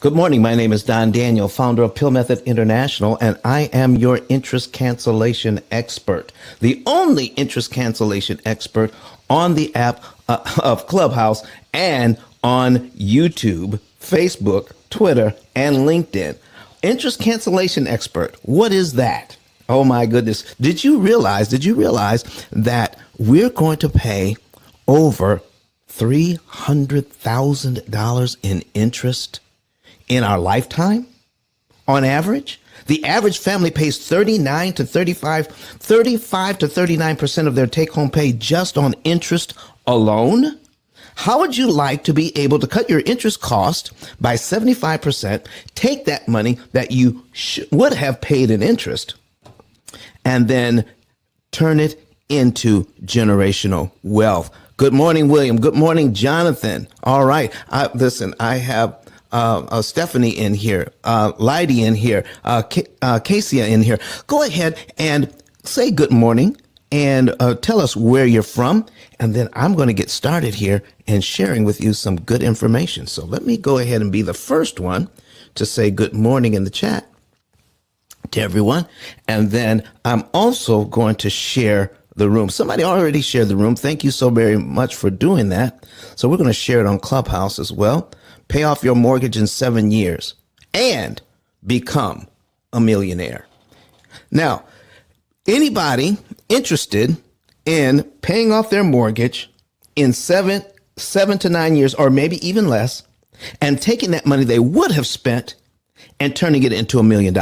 Good morning. My name is Don Daniel, founder of P.I.L.L Method International, and I am your interest cancellation expert, the only interest cancellation expert on the app of Clubhouse and on YouTube, Facebook, Twitter, and LinkedIn. Interest cancellation expert. What is that? Oh my goodness. Did you realize that we're going to pay over $300,000 in interest in our lifetime on average? The average family pays 35 to 39% of their take-home pay just on interest alone. How would you like to be able to cut your interest cost by 75%, take that money that you would have paid in interest, and then turn it into generational wealth? Good morning, William. Good morning, Jonathan. All right. Listen, I have Stephanie in here, Lydie in here, Casey in here. Go ahead and say good morning and tell us where you're from. And then I'm going to get started here and sharing with you some good information. So let me go ahead and be the first one to say good morning in the chat to everyone. And then I'm also going to share the room. Somebody already shared the room. Thank you so very much for doing that. So we're going to share it on Clubhouse as well. Pay off your mortgage in 7 years and become a millionaire. Now, anybody interested in paying off their mortgage in seven to 9 years, or maybe even less, and taking that money they would have spent and turning it into $1 million?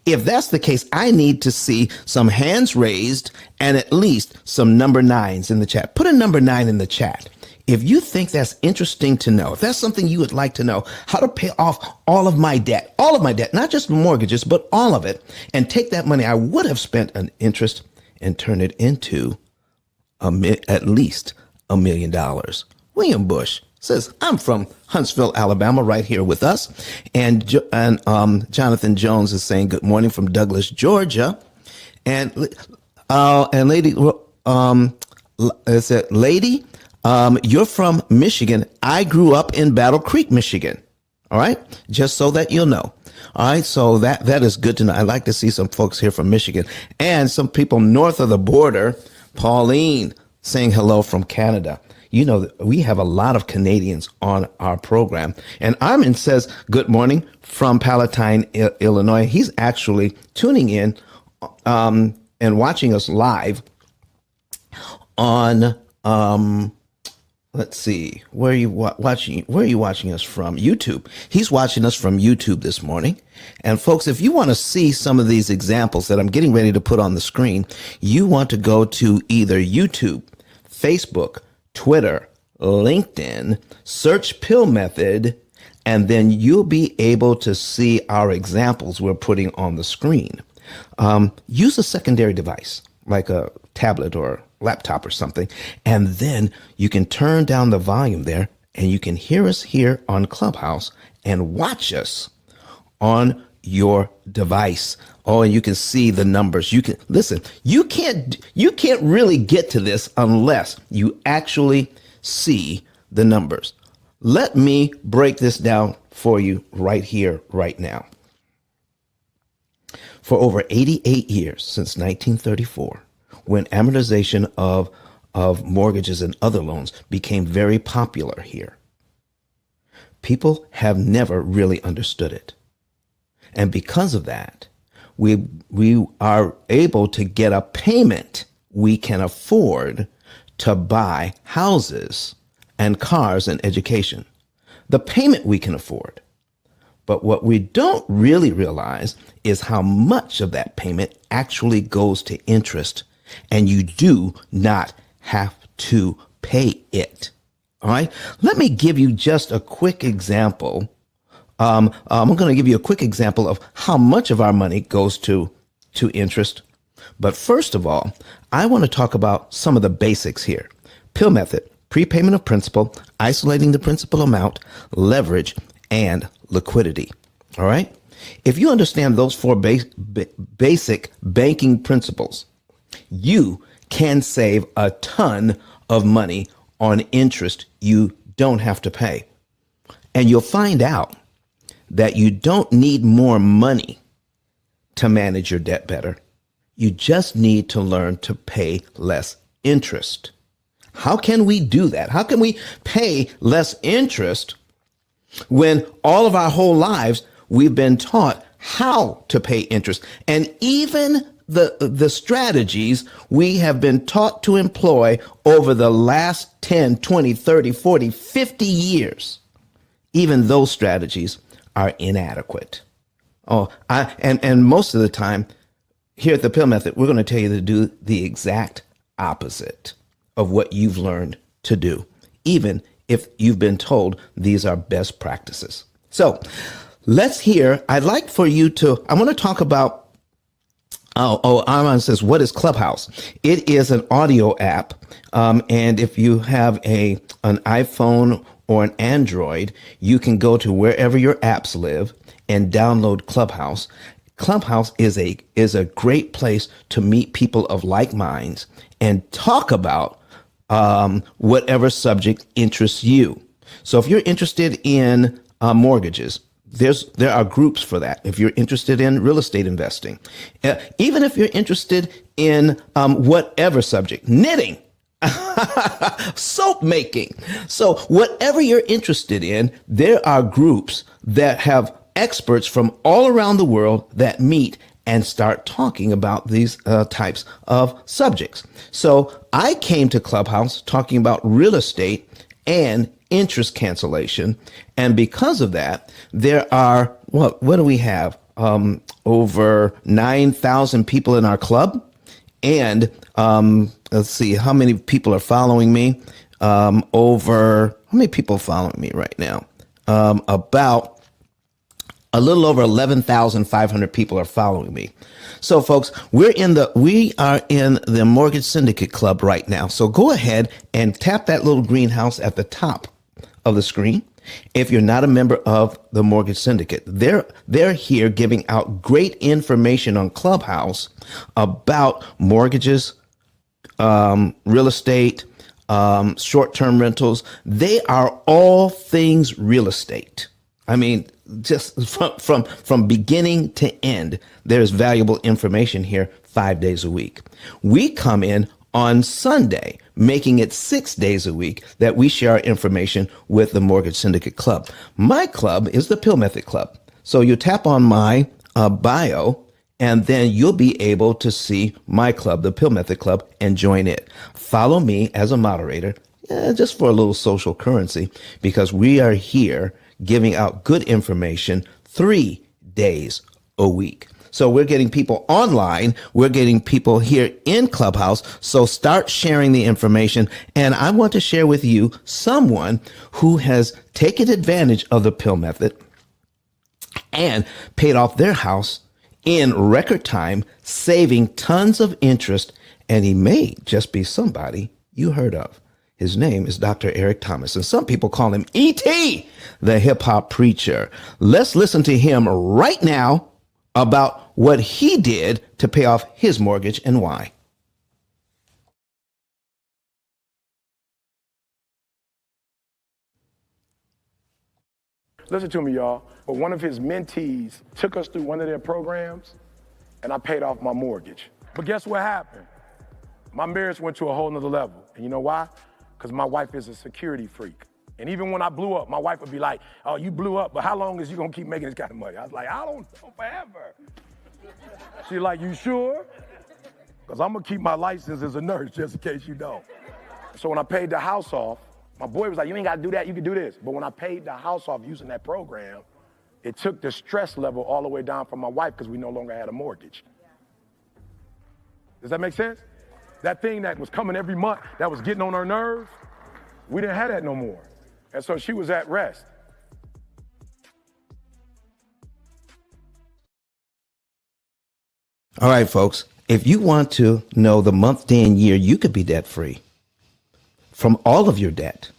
If that's the case, I need to see some hands raised and at least some number 9s in the chat. Put a number 9 in the chat if you think that's interesting to know, if that's something you would like to know, how to pay off all of my debt, not just mortgages, but all of it, and take that money I would have spent on interest and turn it into at least $1 million. William Bush says, I'm from Huntsville, Alabama, right here with us. And Jonathan Jones is saying good morning from Douglas, Georgia. And lady, is it lady? You're from Michigan. I grew up in Battle Creek, Michigan. All right. Just so that you'll know. All right. So that is good to know. I like to see some folks here from Michigan and some people north of the border. Pauline saying hello from Canada. You know, we have a lot of Canadians on our program. And Armin says good morning from Palatine, Illinois. He's actually tuning in and watching us live on let's see, where are you watching us from? YouTube. He's watching us from YouTube this morning. And folks, if you want to see some of these examples that I'm getting ready to put on the screen, you want to go to either YouTube, Facebook, Twitter, LinkedIn, search P.I.L.L Method, and then you'll be able to see our examples we're putting on the screen. Use a secondary device like a tablet or laptop or something, and then you can turn down the volume there and you can hear us here on Clubhouse and watch us on your device. Oh, and you can see the numbers. You can listen. You can't really get to this unless you actually see the numbers. Let me break this down for you right here, right now. For over 88 years, since 1934, when amortization of mortgages and other loans became very popular here, people have never really understood it. And because of that, we are able to get a payment we can afford to buy houses and cars and education. The payment we can afford. But what we don't really realize is how much of that payment actually goes to interest, and you do not have to pay it. All right. Let me give you just a quick example. I'm going to give you a quick example of how much of our money goes to interest. But first of all, I want to talk about some of the basics here. P.I.L.L Method, prepayment of principal, isolating the principal amount, leverage, and liquidity. All right. If you understand those four basic banking principles, you can save a ton of money on interest you don't have to pay. And you'll find out that you don't need more money to manage your debt better. You just need to learn to pay less interest. How can we do that? How can we pay less interest when all of our whole lives we've been taught how to pay interest? And even the strategies we have been taught to employ over the last 10, 20, 30, 40, 50 years, even those strategies are inadequate. And most of the time here at the P.I.L.L Method, we're going to tell you to do the exact opposite of what you've learned to do, even if you've been told these are best practices. So let's hear, I want to talk about, Armand says, what is Clubhouse? It is an audio app. And if you have an iPhone or an Android, you can go to wherever your apps live and download Clubhouse. Clubhouse is a great place to meet people of like minds and talk about whatever subject interests you. So if you're interested in mortgages, there are groups for that. If you're interested in real estate investing, even if you're interested in whatever subject, knitting, soap making. So whatever you're interested in, there are groups that have experts from all around the world that meet and start talking about these types of subjects. So I came to Clubhouse talking about real estate and interest cancellation. And because of that, there are, what do we have? Over 9,000 people in our club. And let's see, how many people are following me? How many people are following me right now? About a little over 11,500 people are following me. So folks, we are in the Mortgage Syndicate Club right now. So go ahead and tap that little greenhouse at the top of the screen. If you're not a member of the Mortgage Syndicate, they're here giving out great information on Clubhouse about mortgages, real estate, short-term rentals. They are all things real estate. I mean, just from beginning to end, there's valuable information here 5 days a week. We come in on Sunday, making it 6 days a week that we share our information with the Mortgage Syndicate Club. My club is the P.I.L.L Method Club. So you tap on my bio, and then you'll be able to see my club, the P.I.L.L Method Club, and join it. Follow me as a moderator, just for a little social currency, because we are here giving out good information 3 days a week. So we're getting people online. We're getting people here in Clubhouse. So start sharing the information. And I want to share with you someone who has taken advantage of the P.I.L.L Method and paid off their house in record time, saving tons of interest. And he may just be somebody you heard of. His name is Dr. Eric Thomas, and some people call him E.T., the hip hop preacher. Let's listen to him right now about what he did to pay off his mortgage and why. Listen to me, y'all. But one of his mentees took us through one of their programs, and I paid off my mortgage. But guess what happened? My marriage went to a whole nother level. And you know why? Because my wife is a security freak. And even when I blew up, my wife would be like, oh, you blew up, but how long is you gonna keep making this kind of money? I was like, I don't know, forever. She's like, you sure? Because I'm gonna keep my license as a nurse just in case you don't. So when I paid the house off, my boy was like, you ain't gotta do that, you can do this. But when I paid the house off using that program, it took the stress level all the way down for my wife because we no longer had a mortgage. Does that make sense? That thing that was coming every month, that was getting on her nerves, we didn't have that no more. And so she was at rest. All right, folks, if you want to know the month, day, and year you could be debt-free from all of your debt.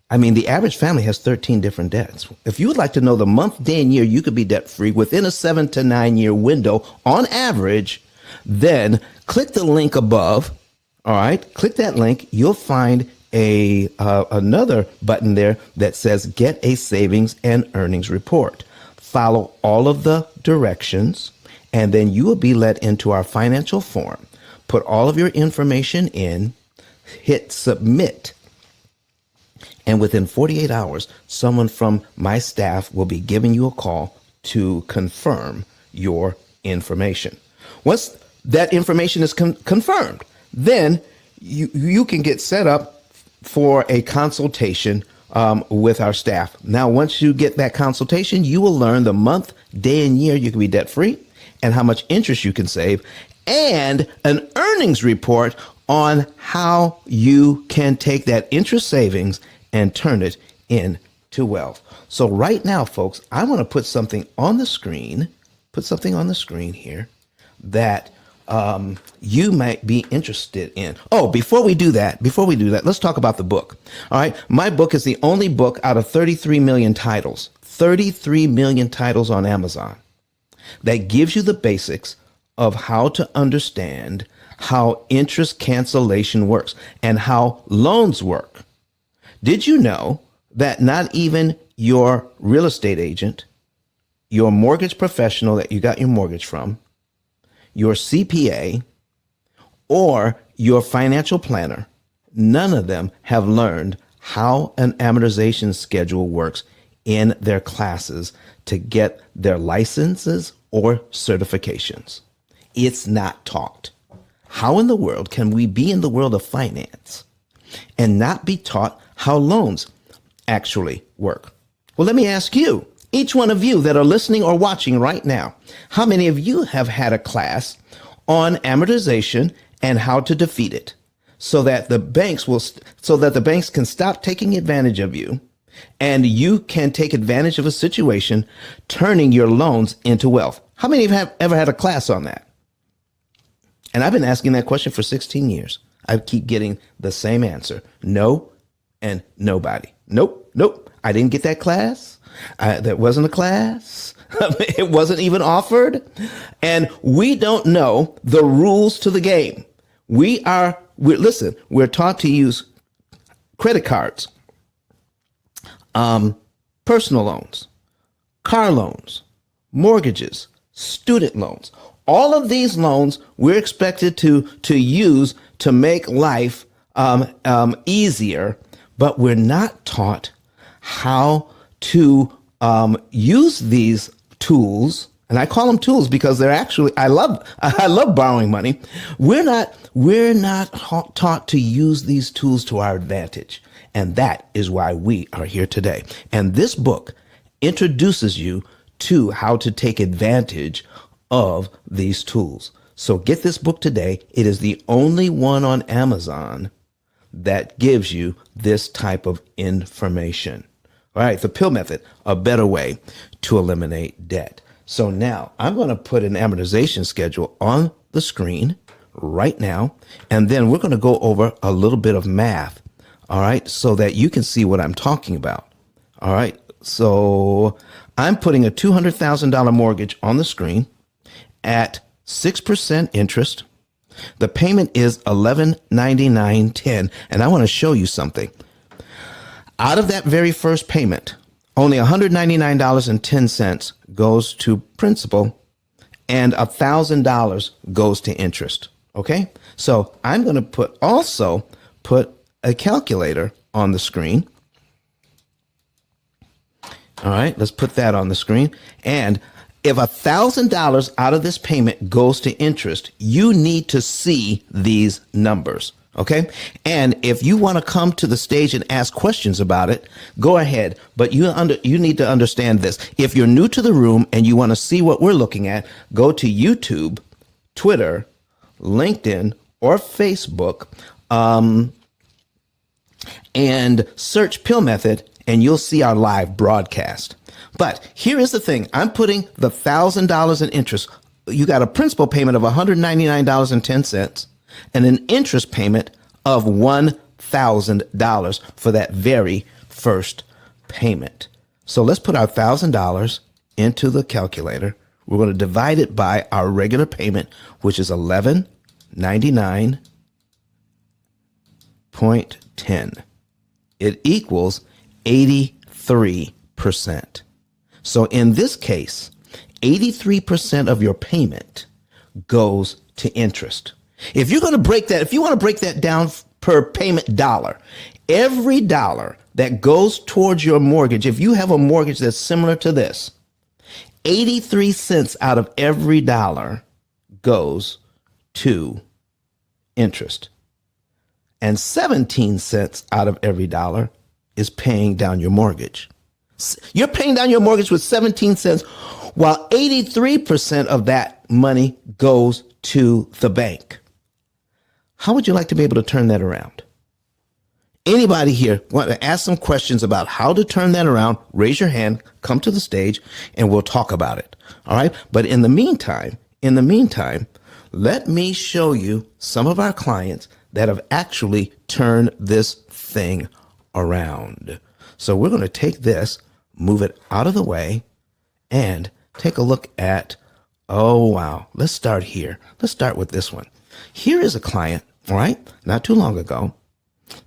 I mean, the average family has 13 different debts. If you would like to know the month, day, and year you could be debt-free within a 7 to 9 year window on average, then click the link above. All right, click that link. You'll find another button there that says Get a Savings and Earnings Report. follow all of the directions, and then you will be let into our financial form. Put all of your information in, hit submit, and within 48 hours, someone from my staff will be giving you a call to confirm your information. Once that information is confirmed, then you can get set up for a consultation with our staff. Now, once you get that consultation, you will learn the month, day, and year you can be debt free and how much interest you can save, and an earnings report on how you can take that interest savings and turn it into wealth. So right now, folks, I want to put something on the screen, here that you might be interested in. Oh, before we do that, let's talk about the book. All right. My book is the only book out of 33 million titles on Amazon that gives you the basics of how to understand how interest cancellation works and how loans work. Did you know that not even your real estate agent, your mortgage professional that you got your mortgage from, your CPA, or your financial planner, none of them have learned how an amortization schedule works in their classes to get their licenses or certifications? It's not taught. How in the world can we be in the world of finance and not be taught how loans actually work? Well, let me ask you, each one of you that are listening or watching right now, how many of you have had a class on amortization and how to defeat it so that the banks can stop taking advantage of you and you can take advantage of a situation, turning your loans into wealth? How many have ever had a class on that? And I've been asking that question for 16 years. I keep getting the same answer. No and nobody. Nope. I didn't get that class. That wasn't a class. It wasn't even offered. And we don't know the rules to the game. We're taught to use credit cards, personal loans, car loans, mortgages, student loans. All of these loans we're expected to use to make life easier, but we're not taught how to use these tools. And I call them tools because they're actually, I love borrowing money. We're not taught to use these tools to our advantage. And that is why we are here today. And this book introduces you to how to take advantage of these tools. So get this book today. It is the only one on Amazon that gives you this type of information. All right, the P.I.L.L method, a better way to eliminate debt. So now I'm going to put an amortization schedule on the screen right now, and then we're going to go over a little bit of math, all right, so that you can see what I'm talking about. All right, so I'm putting a $200,000 mortgage on the screen at 6% interest. The payment is $1199.10, and I want to show you something. Out of that very first payment, only $199.10 goes to principal and $1,000 goes to interest. Okay, so I'm going to put a calculator on the screen. All right, let's put that on the screen. And if $1,000 out of this payment goes to interest, you need to see these numbers. Okay. And if you want to come to the stage and ask questions about it, go ahead. But you need to understand this. If you're new to the room and you want to see what we're looking at, go to YouTube, Twitter, LinkedIn, or Facebook, and search P.I.L.L method, and you'll see our live broadcast. But here is the thing. I'm putting the $1,000 in interest. You got a principal payment of $199.10 and an interest payment of $1,000 for that very first payment. So let's put our $1,000 into the calculator. We're going to divide it by our regular payment, which is $1199.10. It equals 83%. So in this case, 83% of your payment goes to interest. If you want to break that down per payment dollar, every dollar that goes towards your mortgage, if you have a mortgage that's similar to this, 83 cents out of every dollar goes to interest. And 17 cents out of every dollar is paying down your mortgage. You're paying down your mortgage with 17 cents, while 83% of that money goes to the bank. How would you like to be able to turn that around? Anybody here want to ask some questions about how to turn that around? Raise your hand, come to the stage, and we'll talk about it. All right. But in the meantime, let me show you some of our clients that have actually turned this thing around. So we're going to take this, move it out of the way, and take a look at, oh, wow. Let's start here. Let's start with this one. Here is a client, all right, not too long ago,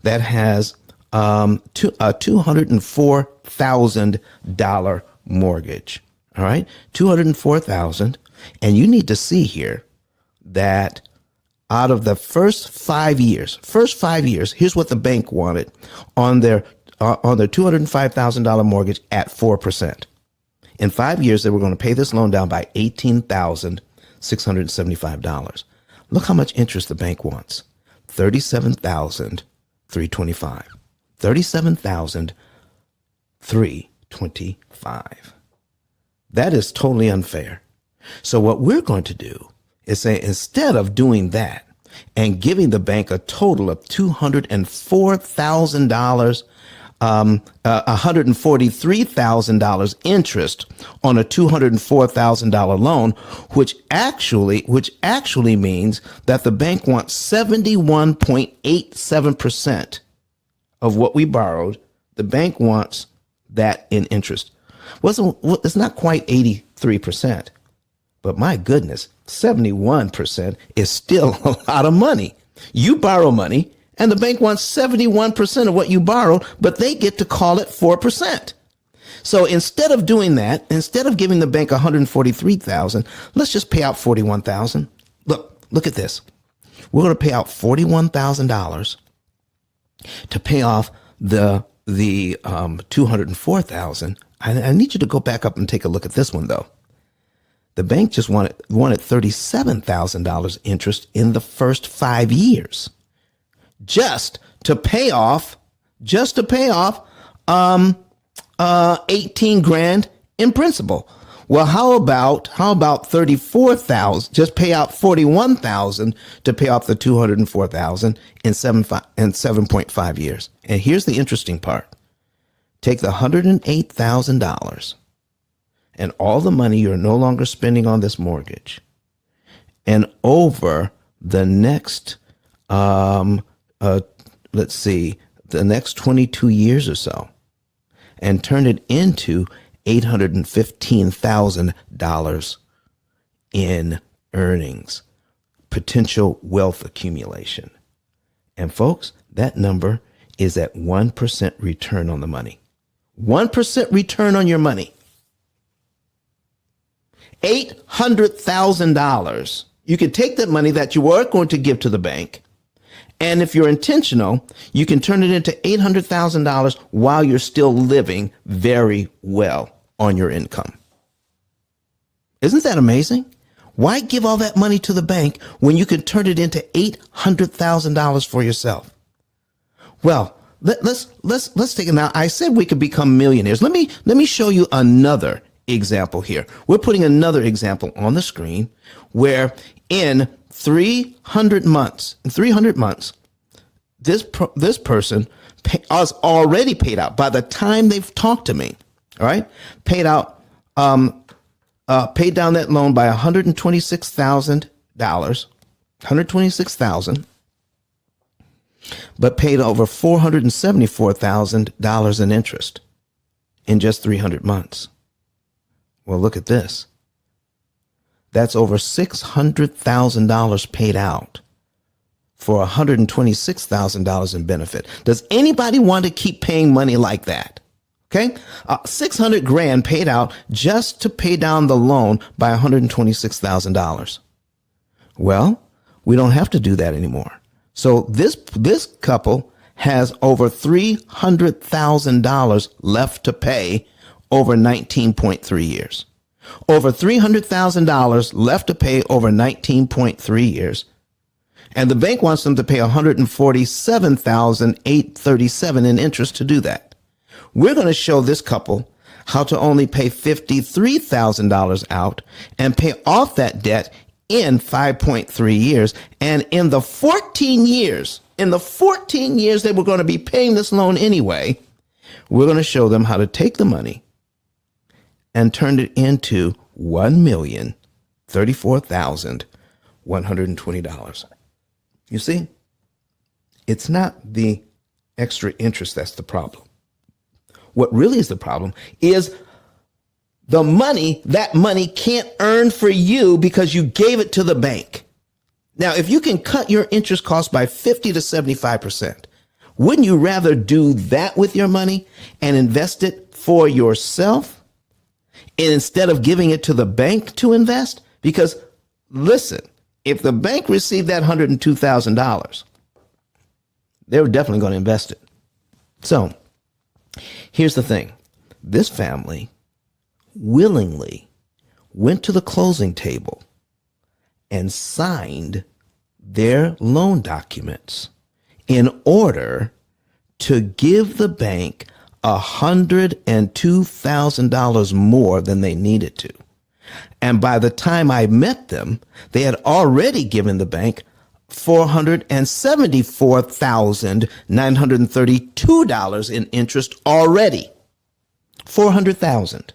that has a $204,000 mortgage. All right, $204,000. And you need to see here that out of the first 5 years, here's what the bank wanted on their $205,000 mortgage at 4%. In 5 years, they were going to pay this loan down by $18,675. Look how much interest the bank wants. $37,325. $37,325. That is totally unfair. So what we're going to do is say, instead of doing that and giving the bank a total of $204,000, $143,000 interest on a $204,000 loan, which actually means that the bank wants 71.87% of what we borrowed. The bank wants that in interest. Well, it's not quite 83%, but my goodness, 71% is still a lot of money. You borrow money, and the bank wants 71% of what you borrowed, but they get to call it 4%. So instead of doing that, instead of giving the bank $143,000, let's just pay out $41,000. Look at this. We're going to pay out $41,000 to pay off the $204,000. I need you to go back up and take a look at this one, though. The bank just wanted $37,000 interest in the first 5 years. Just to pay off 18 grand in principal. Well, how about 34,000? Just pay out 41,000 to pay off the 204,000 in 7.5 years. And here's the interesting part. Take the $108,000 and all the money you're no longer spending on this mortgage, and over the next the next 22 years or so, and turn it into $815,000 in earnings, potential wealth accumulation. And folks, that number is at 1% return on the money. 1% return on your money. $800,000. You can take that money that you were going to give to the bank, and if you're intentional, you can turn it into $800,000 while you're still living very well on your income. Isn't that amazing? Why give all that money to the bank when you can turn it into $800,000 for yourself? Well, let's take it now. I said we could become millionaires. Let me show you another example here. We're putting another example on the screen where in 300 months, this person has already paid out by the time they've talked to me. All right, paid down that loan by $126,000, but paid over $474,000 in interest in just 300 months. Well, look at this. That's over $600,000 paid out for $126,000 in benefit. Does anybody want to keep paying money like that? Okay. 600 grand paid out just to pay down the loan by $126,000. Well, we don't have to do that anymore. So this couple has over $300,000 left to pay over 19.3 years. Over $300,000 left to pay over 19.3 years. And the bank wants them to pay $147,837 in interest to do that. We're going to show this couple how to only pay $53,000 out and pay off that debt in 5.3 years. And in the 14 years they were going to be paying this loan anyway, we're going to show them how to take the money and turn it into $1,034,120. You see, it's not the extra interest that's the problem. What really is the problem is the money that money can't earn for you because you gave it to the bank. Now, if you can cut your interest costs by 50 to 75%, wouldn't you rather do that with your money and invest it for yourself instead of giving it to the bank to invest? Because listen, if the bank received that $102,000, they were definitely going to invest it. So here's the thing. This family willingly went to the closing table and signed their loan documents in order to give the bank $102,000 more than they needed to. And by the time I met them, they had already given the bank $474,932 in interest already. $400,000.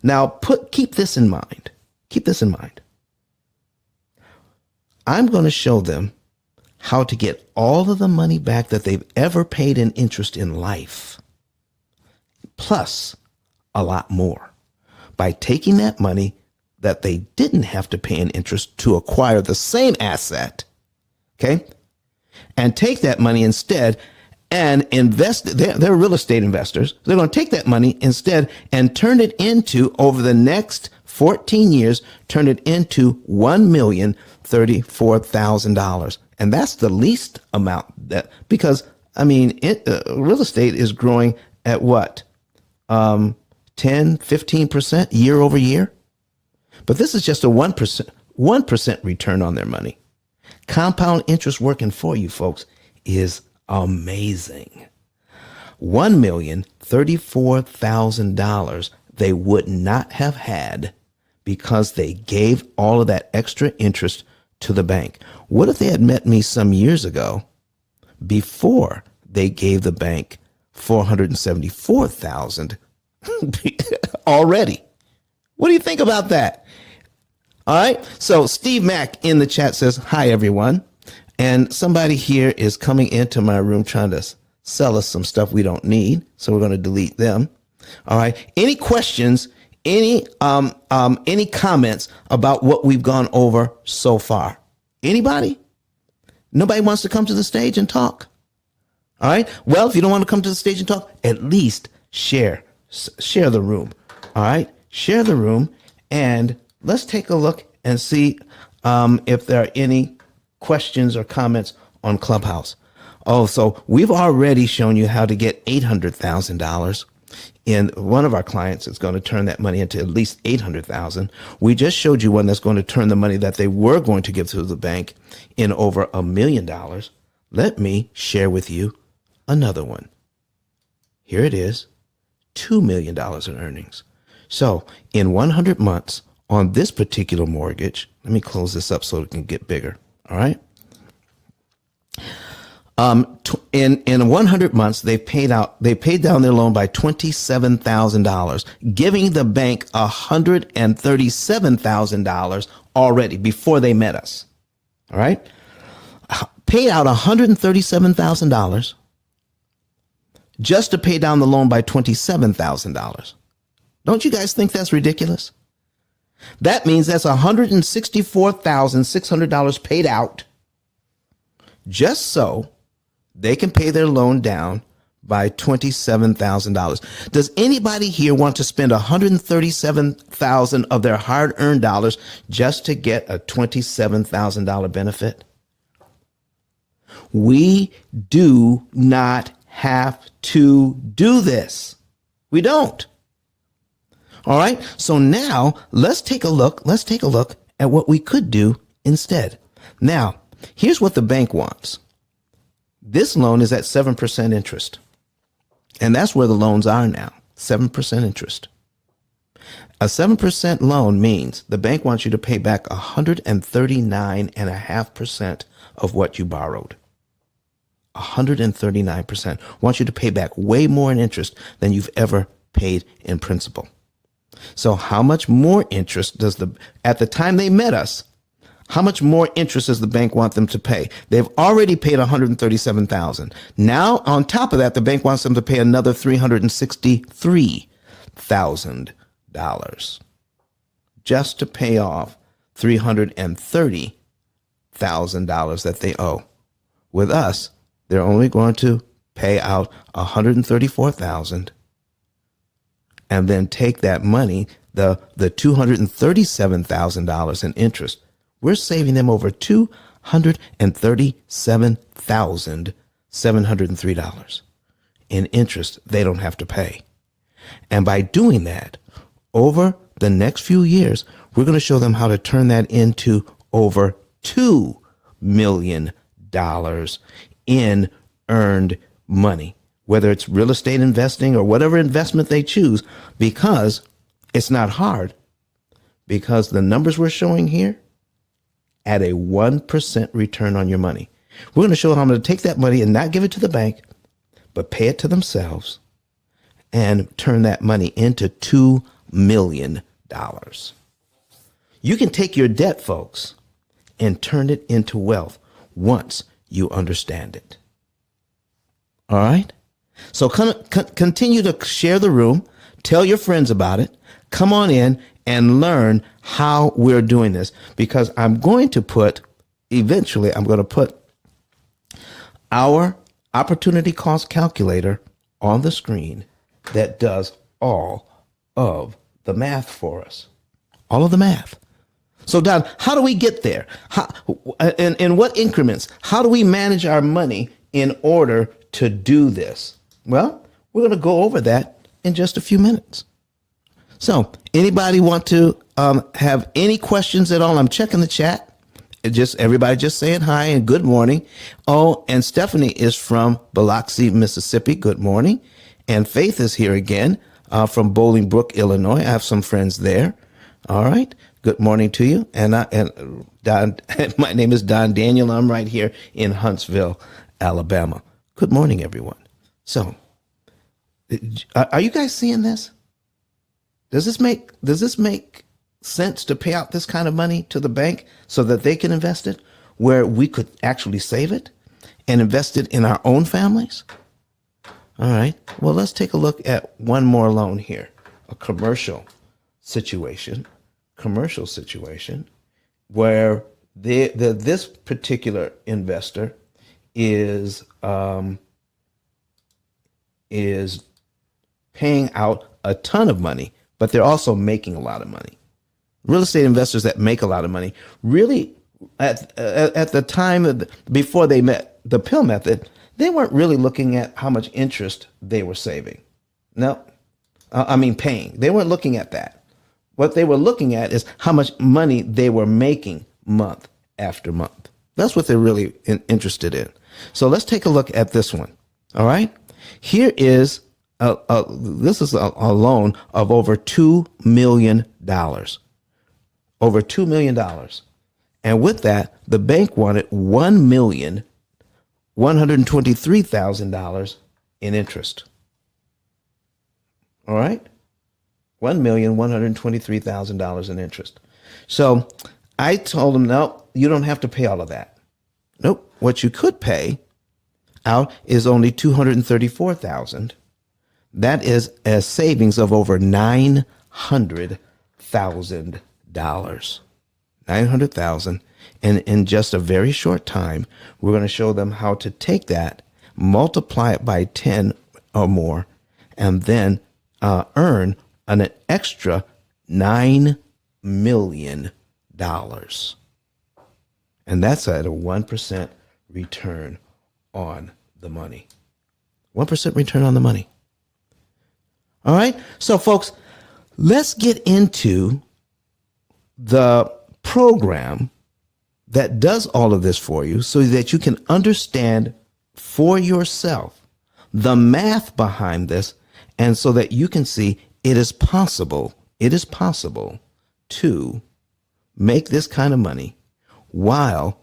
Now keep this in mind. Keep this in mind. I'm going to show them how to get all of the money back that they've ever paid in interest in life, plus a lot more, by taking that money that they didn't have to pay in interest to acquire the same asset, okay, and take that money instead and invest. They're real estate investors. They're going to take that money instead and turn it into, over the next 14 years, turn it into $1,034,000. And that's the least amount that, because I mean, real estate is growing at what? 10, 15% year over year. But this is just a 1% return on their money. Compound interest working for you folks is amazing. $1,034,000 they would not have had because they gave all of that extra interest to the bank. What if they had met me some years ago before they gave the bank $474,000 already? What do you think about that? All right. So Steve Mack in the chat says, hi, everyone. And somebody here is coming into my room trying to sell us some stuff we don't need. So we're going to delete them. All right. Any questions? Any comments about what we've gone over so far? Anybody? Nobody wants to come to the stage and talk? All right. Well, if you don't want to come to the stage and talk, at least share the room. All right. Share the room and let's take a look and see if there are any questions or comments on Clubhouse. Oh, so we've already shown you how to get $800,000. And one of our clients is going to turn that money into at least $800,000. We just showed you one that's going to turn the money that they were going to give to the bank in over $1 million. Let me share with you another one. Here it is, $2 million in earnings. So in 100 months on this particular mortgage, let me close this up so it can get bigger. All right. In 100 months, they paid down their loan by $27,000, giving the bank $137,000 already before they met us. All right. Paid out $137,000 just to pay down the loan by $27,000. Don't you guys think that's ridiculous? That means that's $164,600 paid out just so they can pay their loan down by $27,000. Does anybody here want to spend $137,000 of their hard-earned dollars just to get a $27,000 benefit? We do not have to do this. We don't. All right. So now let's take a look at what we could do instead. Now, here's what the bank wants. This loan is at 7% interest. And that's where the loans are now, 7% interest. A 7% loan means the bank wants you to pay back 139.5% of what you borrowed. 139%. Wants you to pay back way more in interest than you've ever paid in principal. So how much more interest does at the time they met us, how much more interest does the bank want them to pay? They've already paid $137,000. Now, on top of that, the bank wants them to pay another $363,000 just to pay off $330,000 that they owe. With us, they're only going to pay out $134,000 and then take that money, the $237,000 in interest. We're saving them over $237,703 in interest they don't have to pay. And by doing that, over the next few years, we're going to show them how to turn that into over $2 million in earned money, whether it's real estate investing or whatever investment they choose, because it's not hard, because the numbers we're showing here at a 1% return on your money. We're going to show them how to take that money and not give it to the bank, but pay it to themselves and turn that money into $2 million. You can take your debt, folks, and turn it into wealth once you understand it. All right? So continue to share the room. Tell your friends about it. Come on in and learn how we're doing this, because eventually I'm going to put our opportunity cost calculator on the screen that does all of the math for us. All of the math. So Don, how do we get there? In what increments? How do we manage our money in order to do this? Well, we're going to go over that in just a few minutes. So anybody want to have any questions at all? I'm checking the chat. Everybody just saying hi and good morning. Oh, and Stephanie is from Biloxi, Mississippi. Good morning. And Faith is here again from Bolingbrook, Illinois. I have some friends there. All right. Good morning to you. And Don, my name is Don Daniel. I'm right here in Huntsville, Alabama. Good morning, everyone. So, are you guys seeing this? Does this make sense to pay out this kind of money to the bank so that they can invest it where we could actually save it and invest it in our own families? All right. Well, let's take a look at one more loan here, a commercial situation where this particular investor is paying out a ton of money, but they're also making a lot of money. Real estate investors that make a lot of money really at the time before they met the P.I.L.L method, they weren't really looking at how much interest they were saving. Paying. They weren't looking at that. What they were looking at is how much money they were making month after month. That's what they're really interested in. So let's take a look at this one. All right. Here is this is a loan of over $2 million. Over $2 million. And with that, the bank wanted $1,123,000 in interest. All right. $1,123,000 in interest. So I told them, no, you don't have to pay all of that. Nope. What you could pay out is only $234,000. That is a savings of over $900,000. $900,000. And in just a very short time, we're going to show them how to take that, multiply it by 10 or more, and then earn an extra $9 million. And that's at a 1% return on the money. 1% return on the money. All right. So, folks, let's get into the program that does all of this for you so that you can understand for yourself the math behind this, and so that you can see it is possible to make this kind of money while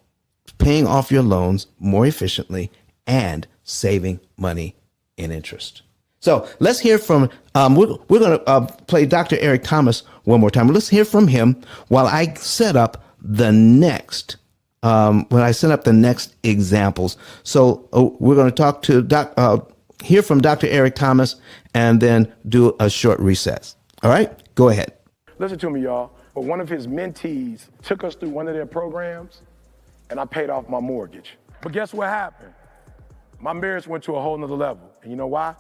paying off your loans more efficiently and saving money in interest. So let's hear from, we're going to play Dr. Eric Thomas one more time. Let's hear from him while I set up the next, examples. So we're going to talk to hear from Dr. Eric Thomas and then do a short recess. All right, go ahead. Listen to me, y'all. But one of his mentees took us through one of their programs, and I paid off my mortgage. But guess what happened? My marriage went to a whole nother level. And you know why?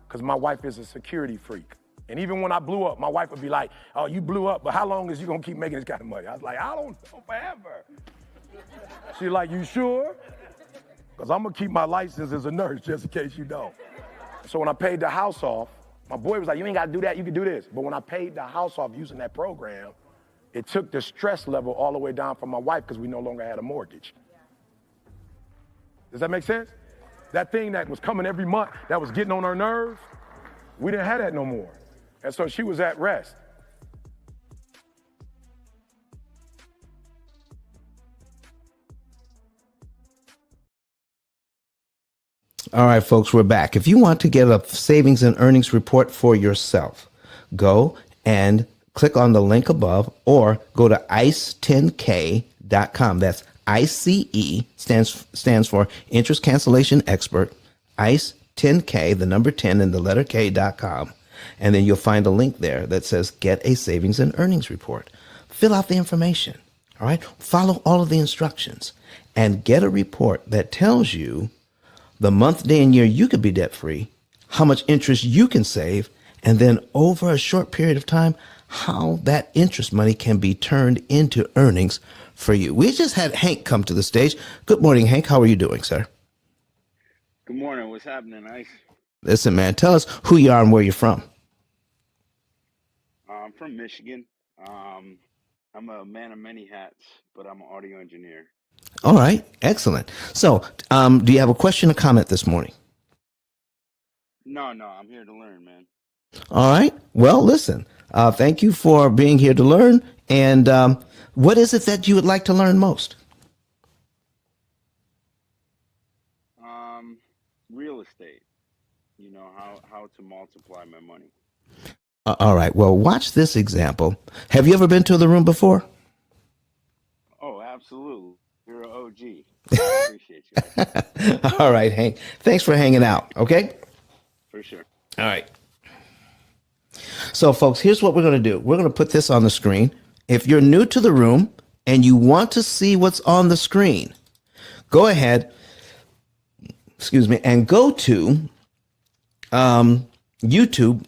Because my wife is a security freak. And even when I blew up, my wife would be like, oh, you blew up, but how long is you gonna keep making this kind of money? I was like, I don't know, forever. She's like, you sure? Because I'm gonna keep my license as a nurse just in case you don't. So when I paid the house off, my boy was like, you ain't gotta do that, you can do this. But when I paid the house off using that program, it took the stress level all the way down for my wife because we no longer had a mortgage. Does that make sense? That thing that was coming every month, that was getting on her nerves, we didn't have that no more. And so she was at rest. All right, folks, we're back. If you want to get a savings and earnings report for yourself, go and click on the link above or go to ice10k.com. That's ICE, stands for Interest Cancellation Expert, ICE10K, the number 10 and the letter K.com. And then you'll find a link there that says get a savings and earnings report. Fill out the information, all right? Follow all of the instructions and get a report that tells you the month, day, and year you could be debt-free, how much interest you can save, and then over a short period of time, how that interest money can be turned into earnings for you. We just had Hank come to the stage. Good morning, Hank. How are you doing, sir? Good morning. What's happening, Ice? Listen, man, tell us who you are and where you're from. I'm from Michigan. I'm a man of many hats, but I'm an audio engineer. All right. Excellent. So do you have a question or comment this morning? No, I'm here to learn, man. All right. Well, listen, thank you for being here to learn. And what is it that you would like to learn most? Real estate. You know, how to multiply my money. All right. Well, watch this example. Have you ever been to the room before? Oh, absolutely. You're an OG. I appreciate you. All right, Hank. Thanks for hanging out. Okay? For sure. All right. So, folks, here's what we're going to do. We're going to put this on the screen. If you're new to the room and you want to see what's on the screen, go ahead, and go to YouTube,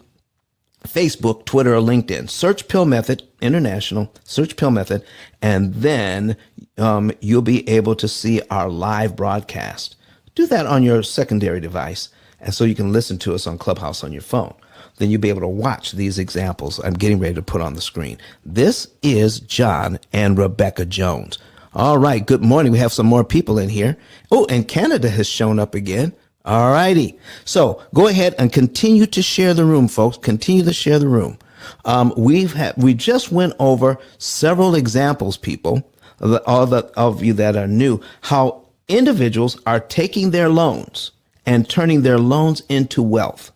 Facebook, Twitter, or LinkedIn. Search P.I.L.L Method International, search P.I.L.L Method, and then you'll be able to see our live broadcast. Do that on your secondary device, and so you can listen to us on Clubhouse on your phone. Then you'll be able to watch these examples I'm getting ready to put on the screen. This is John and Rebecca Jones. All right, good morning. We have some more people in here. Oh, and Canada has shown up again. All righty. So go ahead and continue to share the room, folks. Continue to share the room. We just went over several examples, people, all of you that are new, how individuals are taking their loans and turning their loans into wealth.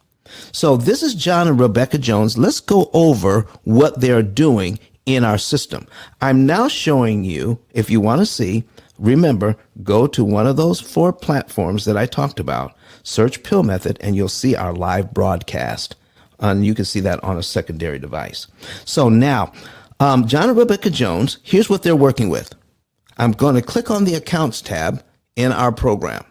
So this is John and Rebecca Jones. Let's go over what they're doing in our system. I'm now showing you, if you want to see, remember, go to one of those 4 platforms that I talked about, search P.I.L.L Method, and you'll see our live broadcast. And you can see that on a secondary device. So now, John and Rebecca Jones, here's what they're working with. I'm going to click on the Accounts tab in our program.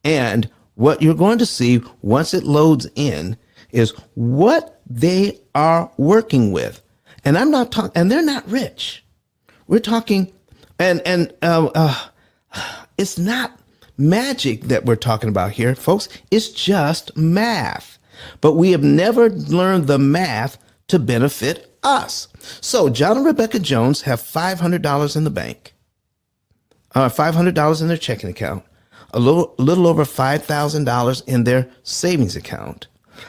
And what you're going to see once it loads in is what they are working with. And I'm not talking, and they're not rich. We're talking, it's not magic that we're talking about here, folks. It's just math. But we have never learned the math to benefit us. So John and Rebecca Jones have $500 in the bank, $500 in their checking account, a little over $5,000 in their savings account.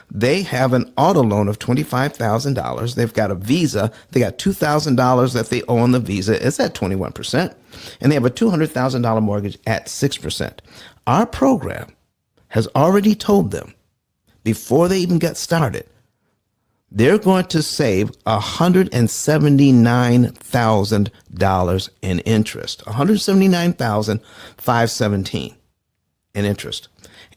They have an auto loan of $25,000. They've got a Visa. They got $2,000 that they owe on the Visa. It's at 21%. And they have a $200,000 mortgage at 6%. Our program has already told them before they even get started, they're going to save $179,000 in interest, $179,517 in interest.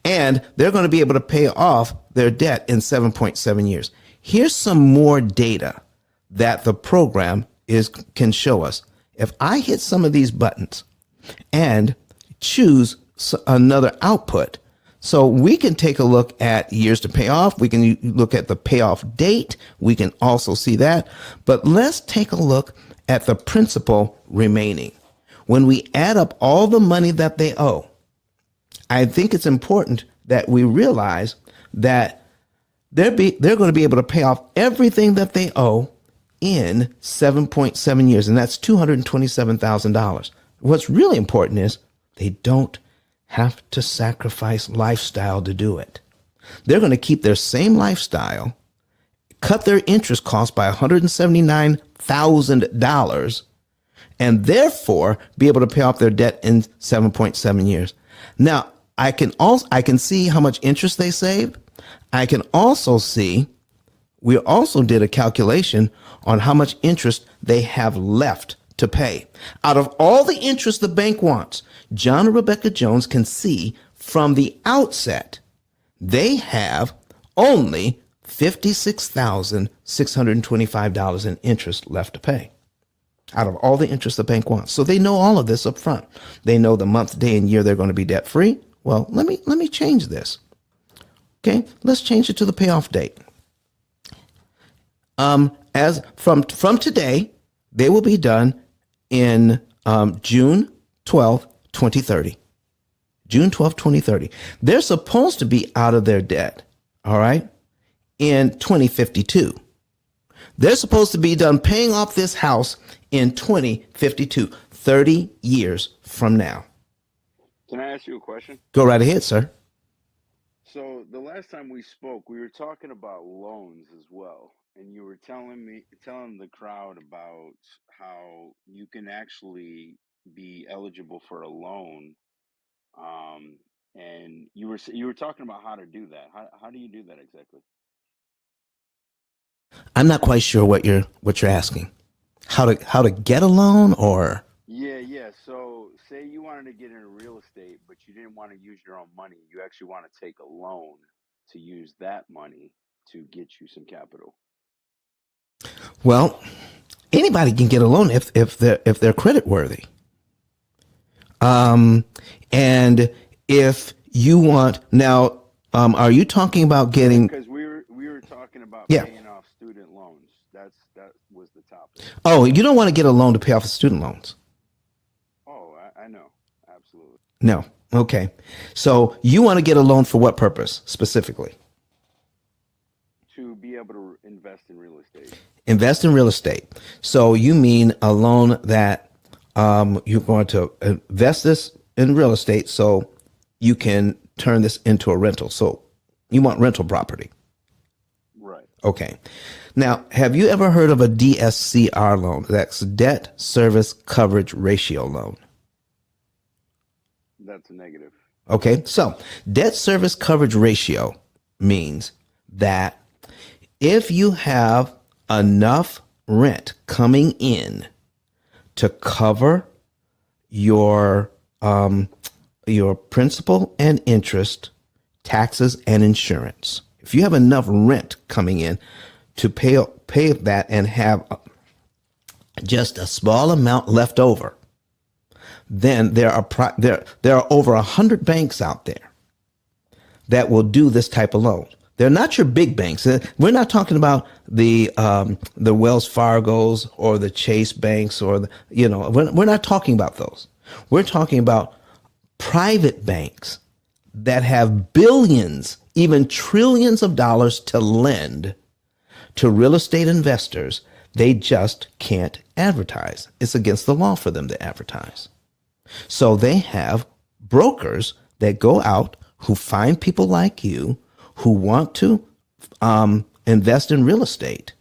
And they're going to be able to pay off their debt in 7.7 years. Here's some more data that the program can show us. If I hit some of these buttons and choose another output, so we can take a look at years to pay off. We can look at the payoff date. We can also see that. But let's take a look at the principal remaining. When we add up all the money that they owe, I think it's important that we realize that they're going to be able to pay off everything that they owe in 7.7 years, and that's $227,000. What's really important is they don't have to sacrifice lifestyle to do it. They're going to keep their same lifestyle, cut their interest cost by $179,000, and therefore be able to pay off their debt in 7.7 years. Now, I can see how much interest they saved. I can also see, we also did a calculation on how much interest they have left to pay. Out of all the interest the bank wants, John and Rebecca Jones can see from the outset, they have only $56,625 in interest left to pay out of all the interest the bank wants. So they know all of this up front. They know the month, day, and year they're going to be debt free. Well, let me change this. Okay, let's change it to the payoff date. As from today, they will be done in June 12th, 2030. June 12th, 2030. They're supposed to be out of their debt, all right, in 2052. They're supposed to be done paying off this house in 2052, 30 years from now. Can I ask you a question? Go right ahead, sir. So the last time we spoke, we were talking about loans as well. And you were telling the crowd about how you can actually be eligible for a loan. And you were talking about how to do that. How do you do that exactly? I'm not quite sure what you're asking. How to get a loan, or? Yeah. So say you wanted to get into real estate, but you didn't want to use your own money. You actually want to take a loan to use that money to get you some capital. Well, anybody can get a loan if they're credit worthy. And if you want now, are you talking about getting? Because we were talking about paying off student loans. That was the topic. Oh, you don't want to get a loan to pay off the student loans. Oh, I know, absolutely. No, okay. So you want to get a loan for what purpose specifically? To be able to invest in real estate. Invest in real estate. So you mean a loan that you're going to invest this in real estate so you can turn this into a rental. So you want rental property. Right. Okay. Now, have you ever heard of a DSCR loan? That's debt service coverage ratio loan. That's a negative. Okay. So debt service coverage ratio means that if you have enough rent coming in to cover your principal and interest, taxes and insurance, if you have enough rent coming in to pay that and have just a small amount left over, then there are over 100 banks out there that will do this type of loan. They're not your big banks. We're not talking about the Wells Fargos or the Chase banks or we're not talking about those. We're talking about private banks that have billions, even trillions of dollars to lend to real estate investors. They just can't advertise. It's against the law for them to advertise. So they have brokers that go out who find people like you who want to invest in real estate.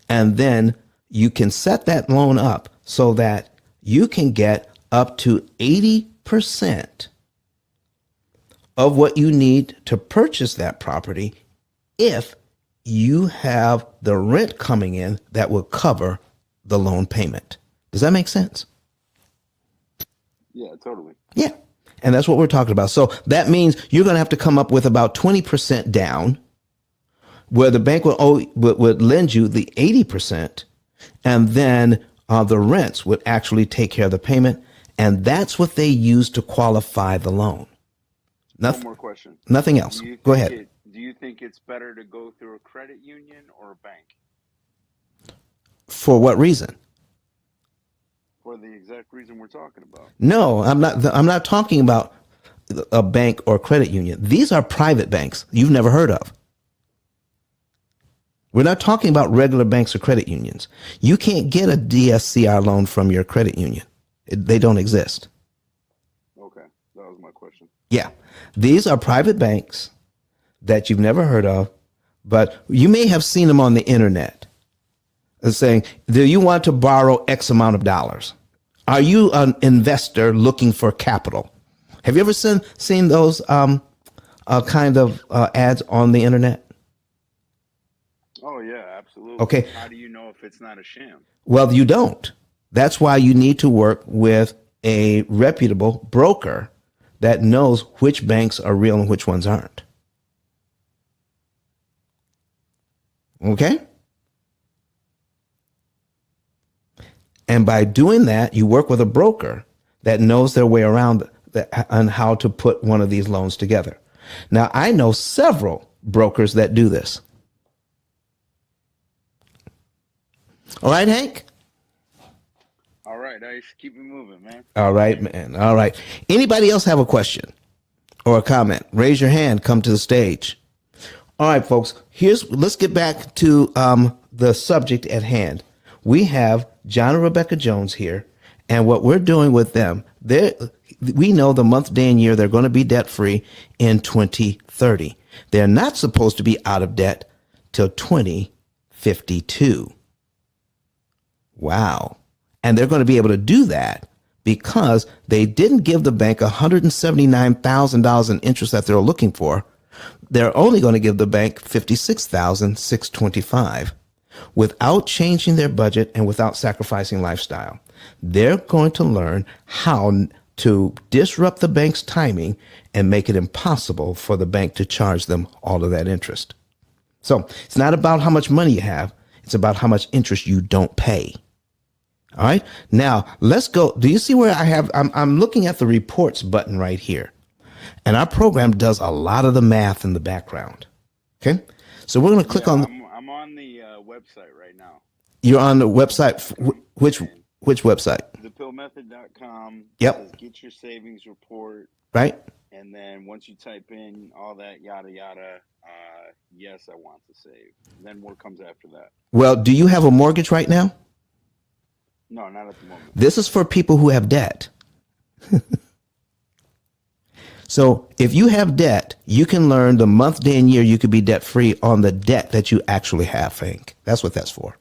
And then you can set that loan up so that you can get up to 80% of what you need to purchase that property if you have the rent coming in that will cover the loan payment. Does that make sense? Yeah, totally. Yeah. And that's what we're talking about. So that means you're going to have to come up with about 20% down, where the bank would lend you the 80%, and then the rents would actually take care of the payment. And that's what they use to qualify the loan. One more question. Nothing else. Go ahead. Do you think it's better to go through a credit union or a bank? For what reason? For the exact reason we're talking about. No, I'm not talking about a bank or credit union. These are private banks you've never heard of. We're not talking about regular banks or credit unions. You can't get a DSCR loan from your credit union. They don't exist. Okay, that was my question. Yeah, these are private banks that you've never heard of, but you may have seen them on the internet saying, do you want to borrow X amount of dollars? Are you an investor looking for capital? Have you ever seen those kind of ads on the internet? Oh, yeah, absolutely. Okay. How do you know if it's not a sham? Well, you don't. That's why you need to work with a reputable broker that knows which banks are real and which ones aren't. Okay? And by doing that, you work with a broker that knows their way around on how to put one of these loans together. Now, I know several brokers that do this. All right, Hank? All right, Ice, keep it moving, man. All right, man. All right. Anybody else have a question or a comment? Raise your hand. Come to the stage. All right, folks. Let's get back to the subject at hand. We have John and Rebecca Jones here, and what we're doing with them, we know the month, day, and year they're going to be debt-free in 2030. They're not supposed to be out of debt till 2052. Wow. And they're going to be able to do that because they didn't give the bank $179,000 in interest that they're looking for. They're only going to give the bank $56,625 without changing their budget and without sacrificing lifestyle. They're going to learn how to disrupt the bank's timing and make it impossible for the bank to charge them all of that interest. So it's not about how much money you have. It's about how much interest you don't pay. All right. Now let's go. Do you see where I'm looking at the reports button right here, and our program does a lot of the math in the background. Okay. So we're going to click on. I'm on the website right now. You're on the website. Which website? thepillmethod.com. Yep. Says get your savings report. Right. And then once you type in all that yada yada, yes, I want to save. Then what comes after that? Well, do you have a mortgage right now? No, not at the moment. This is for people who have debt. So if you have debt, you can learn the month, day, and year you could be debt free on the debt that you actually have, Hank. That's what that's for.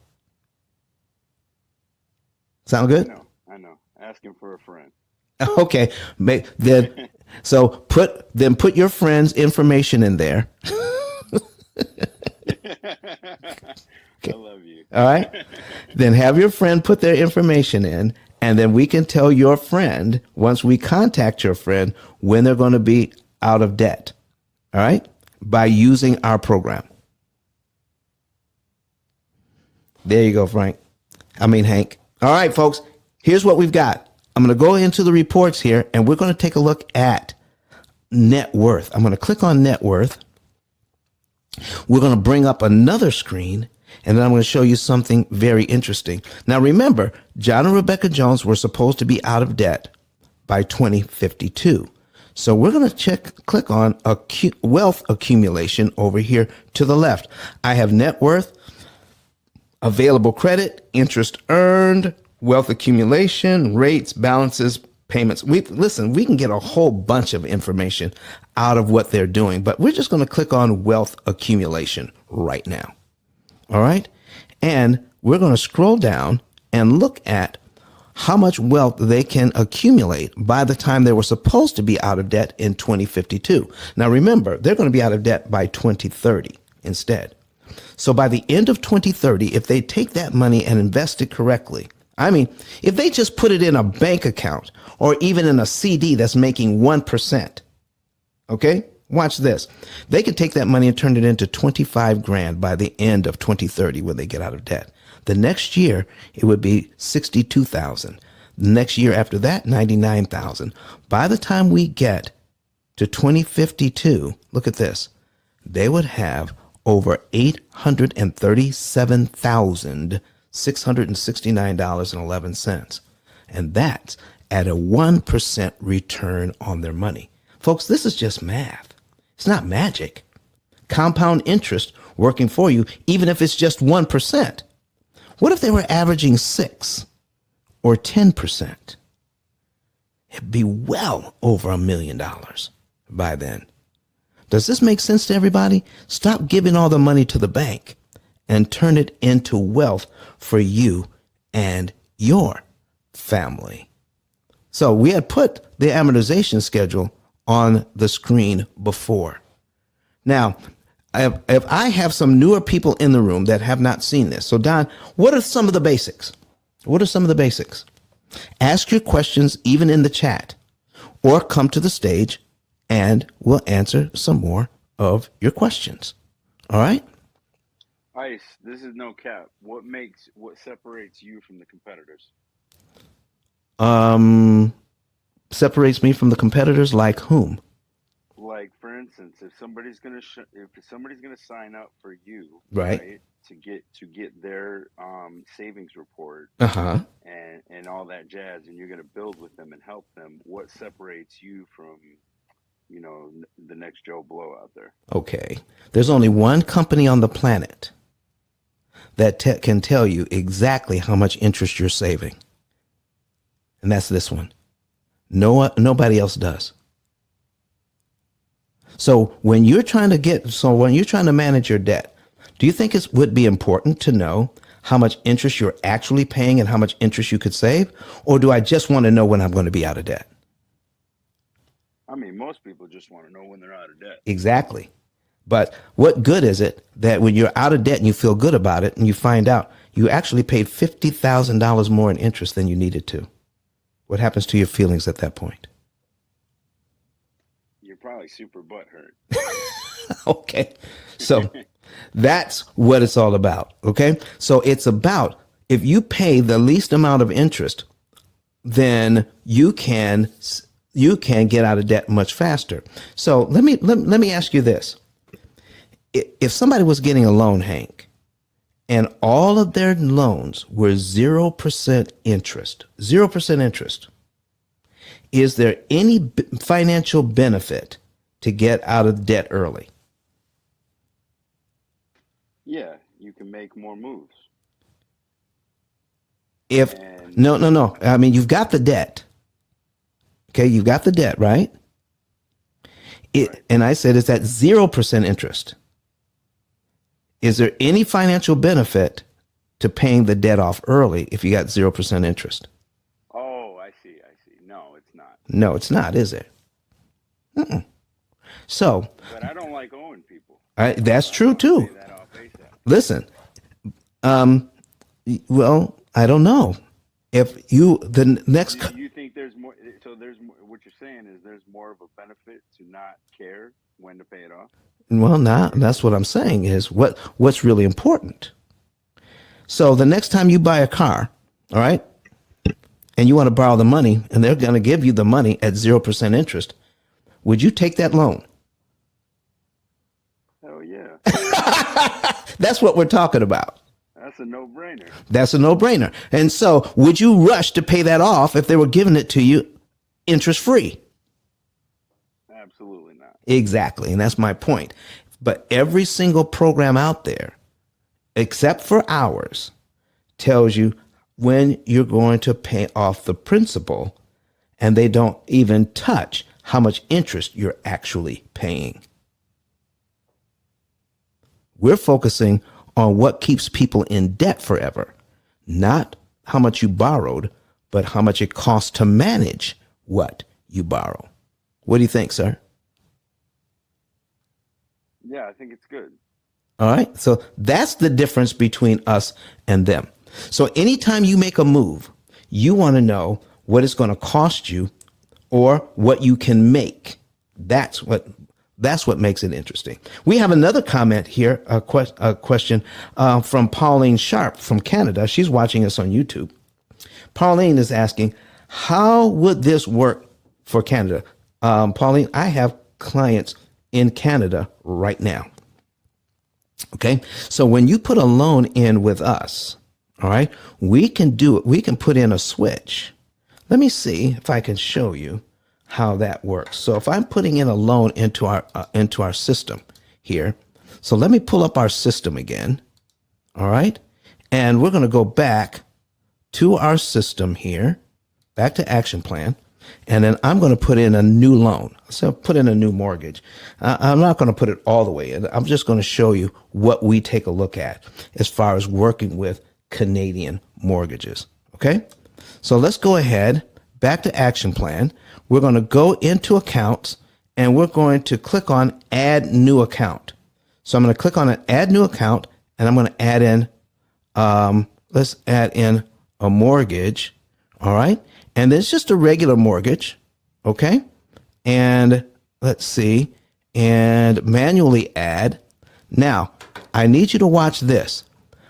Sound good? I know. Asking for a friend. Okay. So put your friend's information in there. I love you. All right. Then have your friend put their information in, and then we can tell your friend, once we contact your friend, when they're going to be out of debt. All right. By using our program. There you go, Hank. All right, folks. Here's what we've got. I'm going to go into the reports here, and we're going to take a look at net worth. I'm going to click on net worth. We're going to bring up another screen, and then I'm going to show you something very interesting. Now, remember, John and Rebecca Jones were supposed to be out of debt by 2052. So we're going to click on wealth accumulation over here to the left. I have net worth, available credit, interest earned, wealth accumulation, rates, balances, payments. We can get a whole bunch of information out of what they're doing, but we're just going to click on wealth accumulation right now. All right. And we're going to scroll down and look at how much wealth they can accumulate by the time they were supposed to be out of debt in 2052. Now, remember, they're going to be out of debt by 2030 instead. So by the end of 2030, if they take that money and invest it correctly, I mean, if they just put it in a bank account or even in a CD that's making 1%, okay, watch this. They could take that money and turn it into 25 grand by the end of 2030 when they get out of debt. The next year, it would be 62,000. The next year after that, 99,000. By the time we get to 2052, look at this. They would have over $837,669.11. And that's at a 1% return on their money. Folks, this is just math. It's not magic. Compound interest working for you, even if it's just 1%. What if they were averaging 6 or 10%? It'd be well over $1 million by then. Does this make sense to everybody? Stop giving all the money to the bank and turn it into wealth for you and your family. So we had put the amortization schedule on the screen before. Now, if I have some newer people in the room that have not seen this. So Don, what are some of the basics? What are some of the basics? Ask your questions even in the chat or come to the stage and we'll answer some more of your questions. All right? Ice, this is no cap. What separates you from the competitors? Separates me from the competitors like whom? Like, for instance, if somebody's gonna sign up for you, right, to get their savings report, and all that jazz, and you're gonna build with them and help them, what separates you from, the next Joe Blow out there? Okay, there's only one company on the planet that can tell you exactly how much interest you're saving, and that's this one. Nobody else does. So when you're trying to manage your debt, do you think it would be important to know how much interest you're actually paying and how much interest you could save? Or do I just want to know when I'm going to be out of debt? I mean, most people just want to know when they're out of debt. Exactly. But what good is it that when you're out of debt and you feel good about it and you find out you actually paid $50,000 more in interest than you needed to? What happens to your feelings at that point? Probably super butthurt. Okay. So that's what it's all about. Okay. So it's about, if you pay the least amount of interest, then you can get out of debt much faster. So let me ask you this. If somebody was getting a loan, Hank, and all of their loans were 0% interest, is there any financial benefit to get out of debt early? Yeah, you can make more moves. No. I mean, you've got the debt. Okay, you've got the debt, right? Right. And I said it's at 0% interest. Is there any financial benefit to paying the debt off early if you got 0% interest? No, it's not, is it? Mm-mm. So, but I don't like owing people. That's true too. Listen, well, I don't know if you you think there's more. So there's more, what you're saying is there's more of a benefit to not care when to pay it off. Well, now that's what I'm saying is what's really important. So the next time you buy a car, all right, and you want to borrow the money and they're going to give you the money at 0% interest, would you take that loan? Hell yeah. That's what we're talking about. That's a no-brainer. That's a no-brainer. And so would you rush to pay that off if they were giving it to you interest-free? Absolutely not. Exactly. And that's my point. But every single program out there, except for ours, tells you when you're going to pay off the principal, and they don't even touch how much interest you're actually paying. We're focusing on what keeps people in debt forever, not how much you borrowed, but how much it costs to manage what you borrow. What do you think, sir? Yeah, I think it's good. All right. So that's the difference between us and them. So anytime you make a move, you want to know what it's going to cost you or what you can make. That's what makes it interesting. We have another comment here, a question from Pauline Sharp from Canada. She's watching us on YouTube. Pauline is asking, how would this work for Canada? Pauline, I have clients in Canada right now. Okay. So when you put a loan in with us, all right, we can do it. We can put in a switch. Let me see if I can show you how that works. So if I'm putting in a loan into our system here, so let me pull up our system again. All right. And we're going to go back to our system here, back to Action Plan. And then I'm going to put in a new loan. So put in a new mortgage. I'm not going to put it all the way in. I'm just going to show you what we take a look at as far as working with Canadian mortgages. Okay. So let's go ahead back to Action Plan. We're going to go into accounts and we're going to click on add new account. So I'm going to click on an add new account and I'm going to add in, let's add in a mortgage. All right. And it's just a regular mortgage. Okay. And let's see, and manually add. Now I need you to watch this.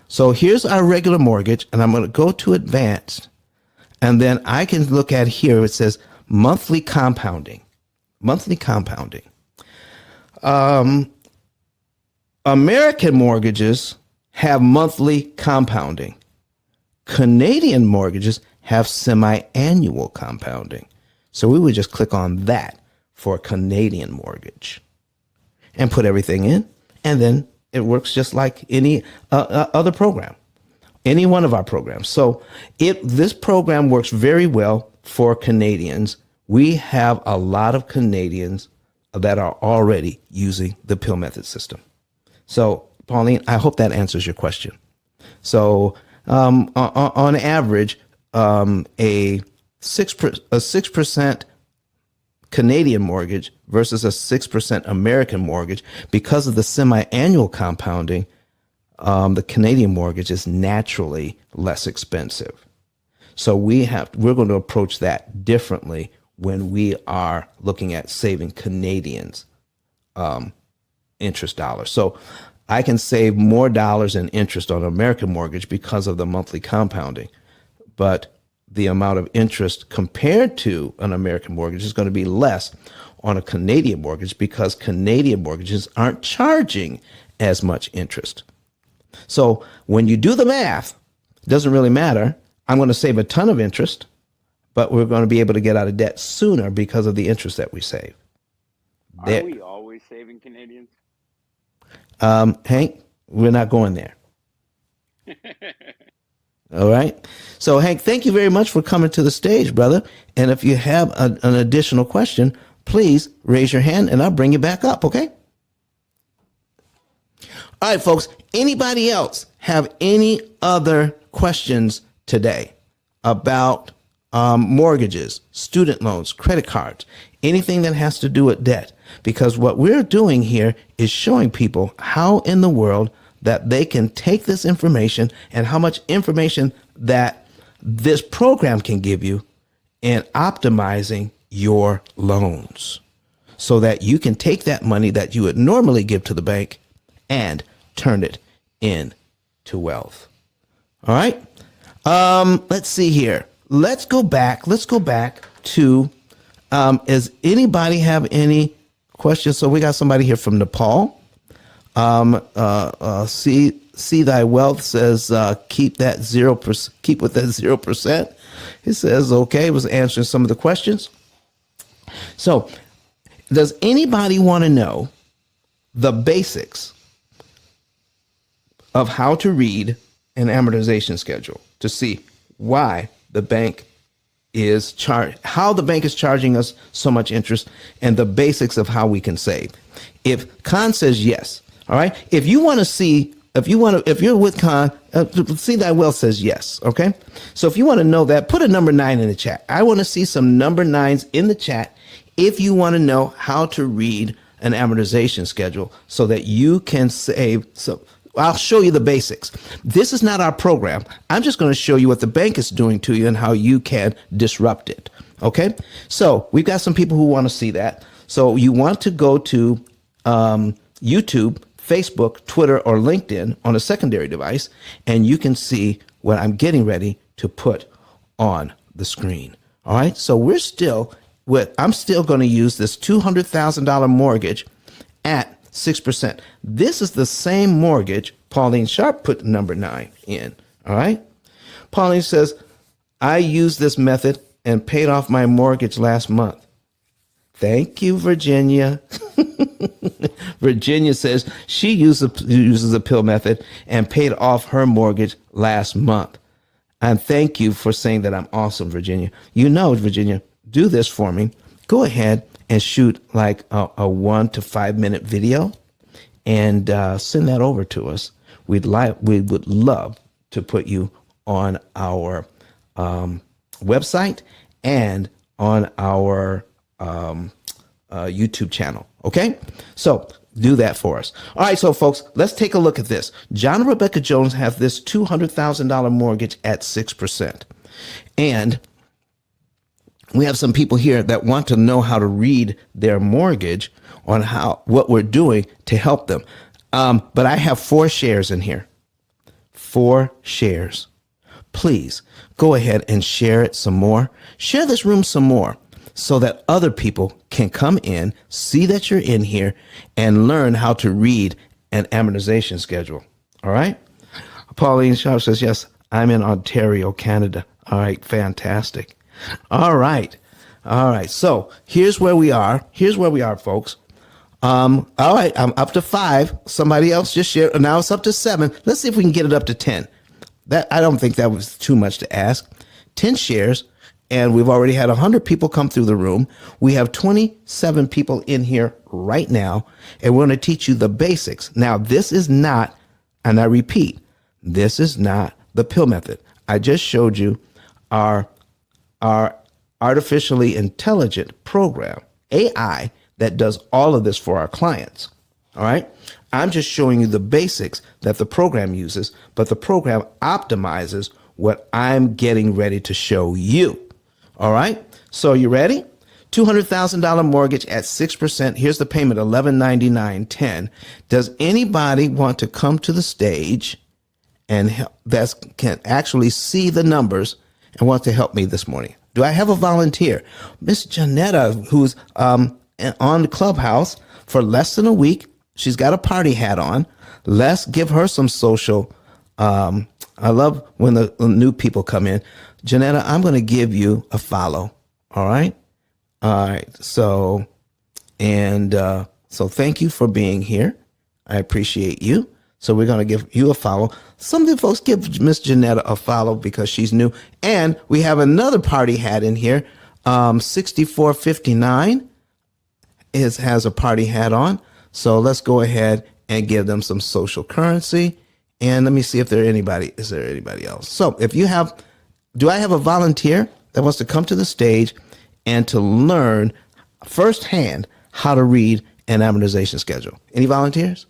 So here's our regular mortgage and I'm going to go to advanced. And then I can look at here. It says monthly compounding. Monthly compounding. American mortgages have monthly compounding. Canadian mortgages have semi-annual compounding. So we would just click on that for a Canadian mortgage and put everything in. And then it works just like any other program, any one of our programs. So this program works very well for Canadians. We have a lot of Canadians that are already using the P.I.L.L method system. So, Pauline, I hope that answers your question. So, on average, a 6% Canadian mortgage versus a 6% American mortgage, because of the semi-annual compounding, the Canadian mortgage is naturally less expensive. So we're going to approach that differently when we are looking at saving Canadians interest dollars. So I can save more dollars in interest on an American mortgage because of the monthly compounding, but the amount of interest compared to an American mortgage is going to be less on a Canadian mortgage because Canadian mortgages aren't charging as much interest. So when you do the math, it doesn't really matter. I'm going to save a ton of interest, but we're going to be able to get out of debt sooner because of the interest that we save. Are we always saving Canadians? Hank, we're not going there. All right. So, Hank, thank you very much for coming to the stage, brother. And if you have an additional question, please raise your hand and I'll bring you back up. Okay. All right, folks. Anybody else have any other questions today about mortgages, student loans, credit cards, anything that has to do with debt? Because what we're doing here is showing people how in the world that they can take this information and how much information that this program can give you in optimizing your loans so that you can take that money that you would normally give to the bank and turn it into wealth. All right. Let's see here. Let's go back to Does anybody have any questions? So we got somebody here from Nepal. See thy wealth says, keep that 0%, keep with that 0%. He says, okay, was answering some of the questions. So does anybody want to know the basics of how to read an amortization schedule to see why the bank is how the bank is charging us so much interest, and the basics of how we can save? If Khan says yes, all right. If you want to see, if you're with Khan, see thy wealth says yes. Okay. So if you want to know that, put a number 9 in the chat. I want to see some number 9s in the chat if you want to know how to read an amortization schedule so that you can save. So I'll show you the basics. This is not our program. I'm just going to show you what the bank is doing to you and how you can disrupt it. Okay. So we've got some people who want to see that. So you want to go to YouTube, Facebook, Twitter, or LinkedIn on a secondary device, and you can see what I'm getting ready to put on the screen. All right. So I'm still going to use this $200,000 mortgage at 6%. This is the same mortgage Pauline Sharp put number 9 in. All right. Pauline says, I used this method and paid off my mortgage last month. Thank you, Virginia. Virginia says she uses the P.I.L.L method and paid off her mortgage last month. And thank you for saying that I'm awesome, Virginia. You know, Virginia, do this for me. Go ahead and shoot like a 1 to 5 minute video and send that over to us. We would love to put you on our website and on our YouTube channel. Okay, so do that for us. All right, so folks, let's take a look at this. John and Rebecca Jones have this $200,000 mortgage at 6%, and we have some people here that want to know how to read their mortgage on what we're doing to help them. But I have 4 shares in here. 4 shares. Please go ahead and share it some more. Share this room some more so that other people can come in, see that you're in here, and learn how to read an amortization schedule. All right. Pauline Sharp says, yes, I'm in Ontario, Canada. All right. Fantastic. All right. All right. So here's where we are. Here's where we are, folks. All right. I'm up to 5. Somebody else just shared. Now it's up to 7. Let's see if we can get it up to 10. I don't think that was too much to ask. 10 shares. And we've already had 100 people come through the room. We have 27 people in here right now, and we're going to teach you the basics. Now, this is not, and I repeat, this is not the P.I.L.L method. I just showed you our artificially intelligent program, AI, that does all of this for our clients. All right. I'm just showing you the basics that the program uses, but the program optimizes what I'm getting ready to show you. All right. So you ready? $200,000 mortgage at 6%. Here's the payment, $1199.10. Does anybody want to come to the stage and can actually see the numbers and want to help me this morning? Do I have a volunteer? Miss Janetta, who's on the Clubhouse for less than a week. She's got a party hat on. Let's give her some social. I love when the new people come in. Janetta, I'm going to give you a follow. All right. All right. So thank you for being here. I appreciate you. So we're going to give you a follow. Some of the folks give Miss Janetta a follow because she's new. And we have another party hat in here. 6459 has a party hat on. So let's go ahead and give them some social currency. And let me see if is there anybody else? So do I have a volunteer that wants to come to the stage and to learn firsthand how to read an amortization schedule? Any volunteers?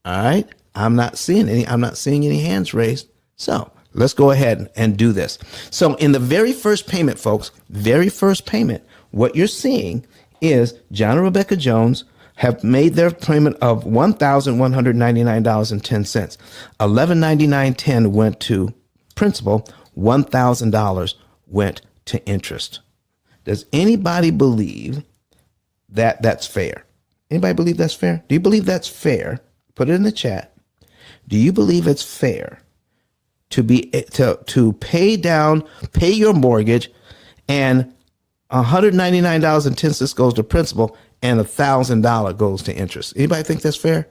All right. I'm not seeing any hands raised. So let's go ahead and do this. So in the very first payment, folks, what you're seeing is John and Rebecca Jones have made their payment of $1,199.10. $1199.10 went to principal. $1,000 went to interest. Does anybody believe that that's fair? Anybody believe that's fair? Do you believe that's fair? Put it in the chat. Do you believe it's fair to pay your mortgage, and $199.10 goes to principal and $1,000 goes to interest? Anybody think that's fair?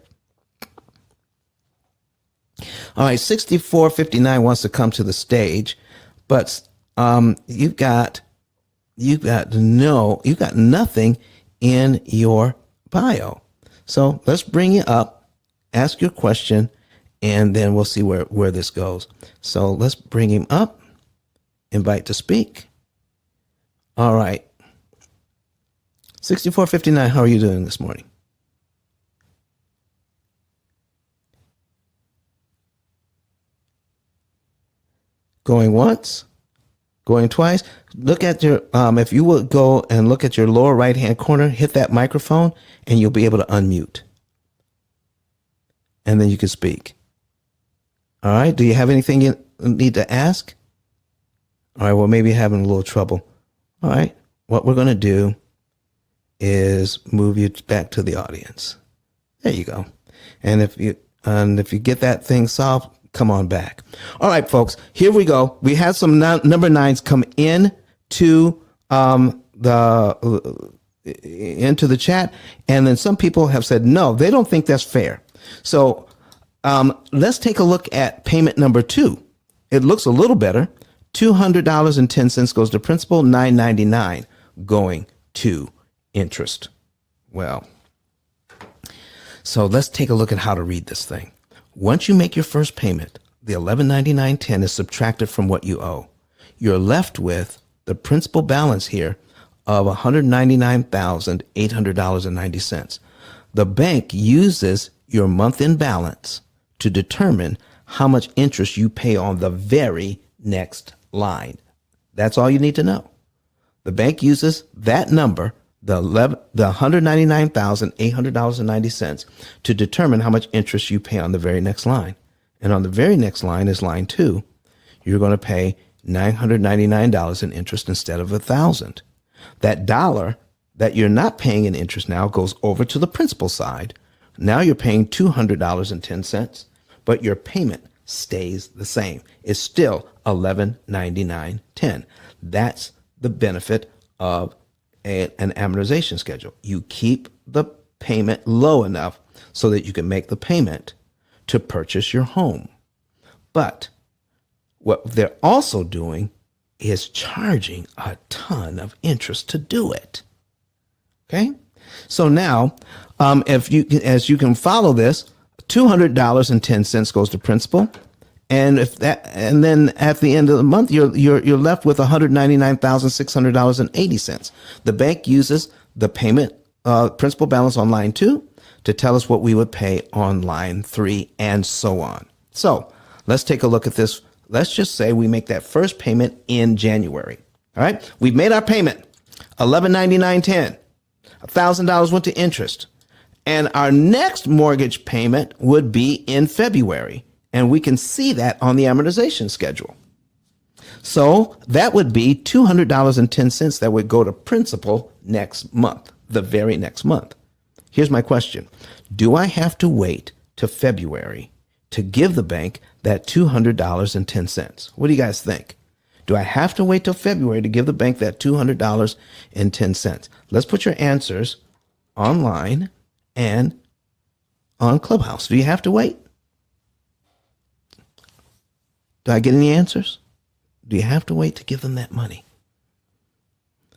All right, 6459 wants to come to the stage, but you've got nothing in your bio. So let's bring you up, ask your question, and then we'll see where this goes. So let's bring him up, invite to speak. All right. 6459, how are you doing this morning? Going once, going twice. Look at your, if you would go and look at your lower right-hand corner, hit that microphone, and you'll be able to unmute. And then you can speak. All right. Do you have anything you need to ask? All right. Well, maybe you're having a little trouble. All right. What we're going to do is move you back to the audience. There you go. And if you get that thing solved, come on back. All right, folks, here we go. We had some number nines come in to into the chat, and then some people have said no, they don't think that's fair. So let's take a look at payment number 2. It looks a little better. $200.10 goes to principal, $9.99 going to interest. Well, so let's take a look at how to read this thing. Once you make your first payment, the $11.99.10 is subtracted from what you owe. You're left with the principal balance here of $199,800.90. The bank uses your month-end balance to determine how much interest you pay on the very next line. That's all you need to know. The bank uses that number, the $199,800.90, to determine how much interest you pay on the very next line. And on the very next line is line 2. You're going to pay $999 in interest instead of $1,000. That dollar that you're not paying in interest now goes over to the principal side. Now you're paying $200.10, but your payment stays the same. It's still $11.99.10. That's the benefit of an amortization schedule. You keep the payment low enough so that you can make the payment to purchase your home. But what they're also doing is charging a ton of interest to do it. Okay? So now, as you can follow this, $200.10 goes to principal. And then at the end of the month, you're left with $199,600.80. The bank uses the payment principal balance on line 2 to tell us what we would pay on line 3, and so on. So let's take a look at this. Let's just say we make that first payment in January. All right, we've made our payment, $11.99.10. $1,000 went to interest, and our next mortgage payment would be in February. And we can see that on the amortization schedule. So that would be $200.10 that would go to principal next month, the very next month. Here's my question. Do I have to wait to February to give the bank that $200.10? What do you guys think? Do I have to wait till February to give the bank that $200.10? Let's put your answers online and on Clubhouse. Do you have to wait? Do I get any answers? Do you have to wait to give them that money?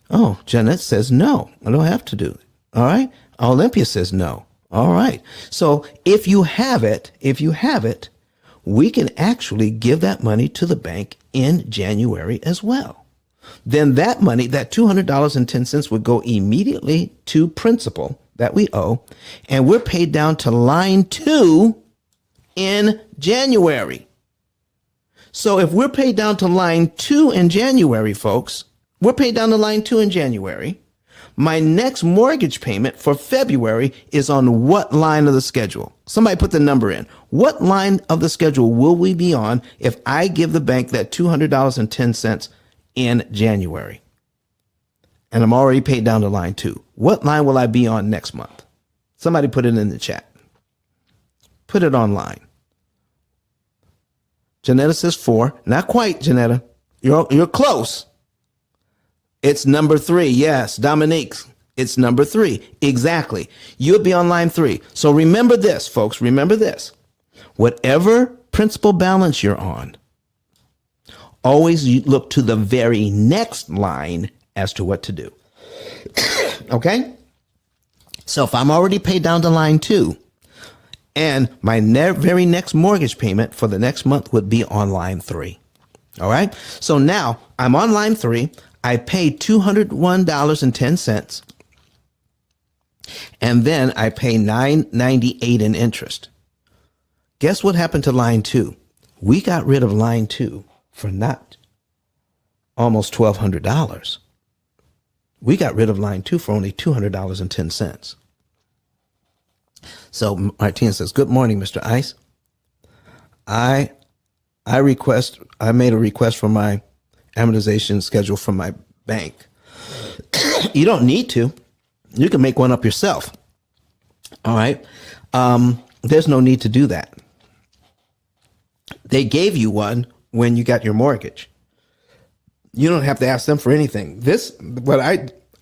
Oh, Jeanette says no. I don't have to do it. All right. Olympia says no. All right. So if you have it, we can actually give that money to the bank in January as well. Then that money, that $200.10 would go immediately to principal that we owe, and we're paid down to line 2 in January. So if we're paid down to line 2 in January, folks, we're paid down to line 2 in January. My next mortgage payment for February is on what line of the schedule? Somebody put the number in. What line of the schedule will we be on if I give the bank that $200.10 in January? and I'm already paid down to line 2. What line will I be on next month? Somebody put it in the chat. Put it online. Janetta says 4. Not quite, Janetta. You're close. It's number 3. Yes, Dominique. It's number 3. Exactly. You'll be on line 3. So remember this, folks. Remember this. Whatever principal balance you're on, always look to the very next line as to what to do. Okay? So if I'm already paid down to line 2, and my very next mortgage payment for the next month would be on line 3. All right? So now I'm on line 3. I paid $201.10. And then I pay $9.98 in interest. Guess what happened to line 2? We got rid of line 2 for not almost $1,200. We got rid of line 2 for only $200.10. So Martina says, "Good morning, Mr. Ice. I made a request for my amortization schedule from my bank." You don't need to. You can make one up yourself. All right. There's no need to do that. They gave you one when you got your mortgage. You don't have to ask them for anything.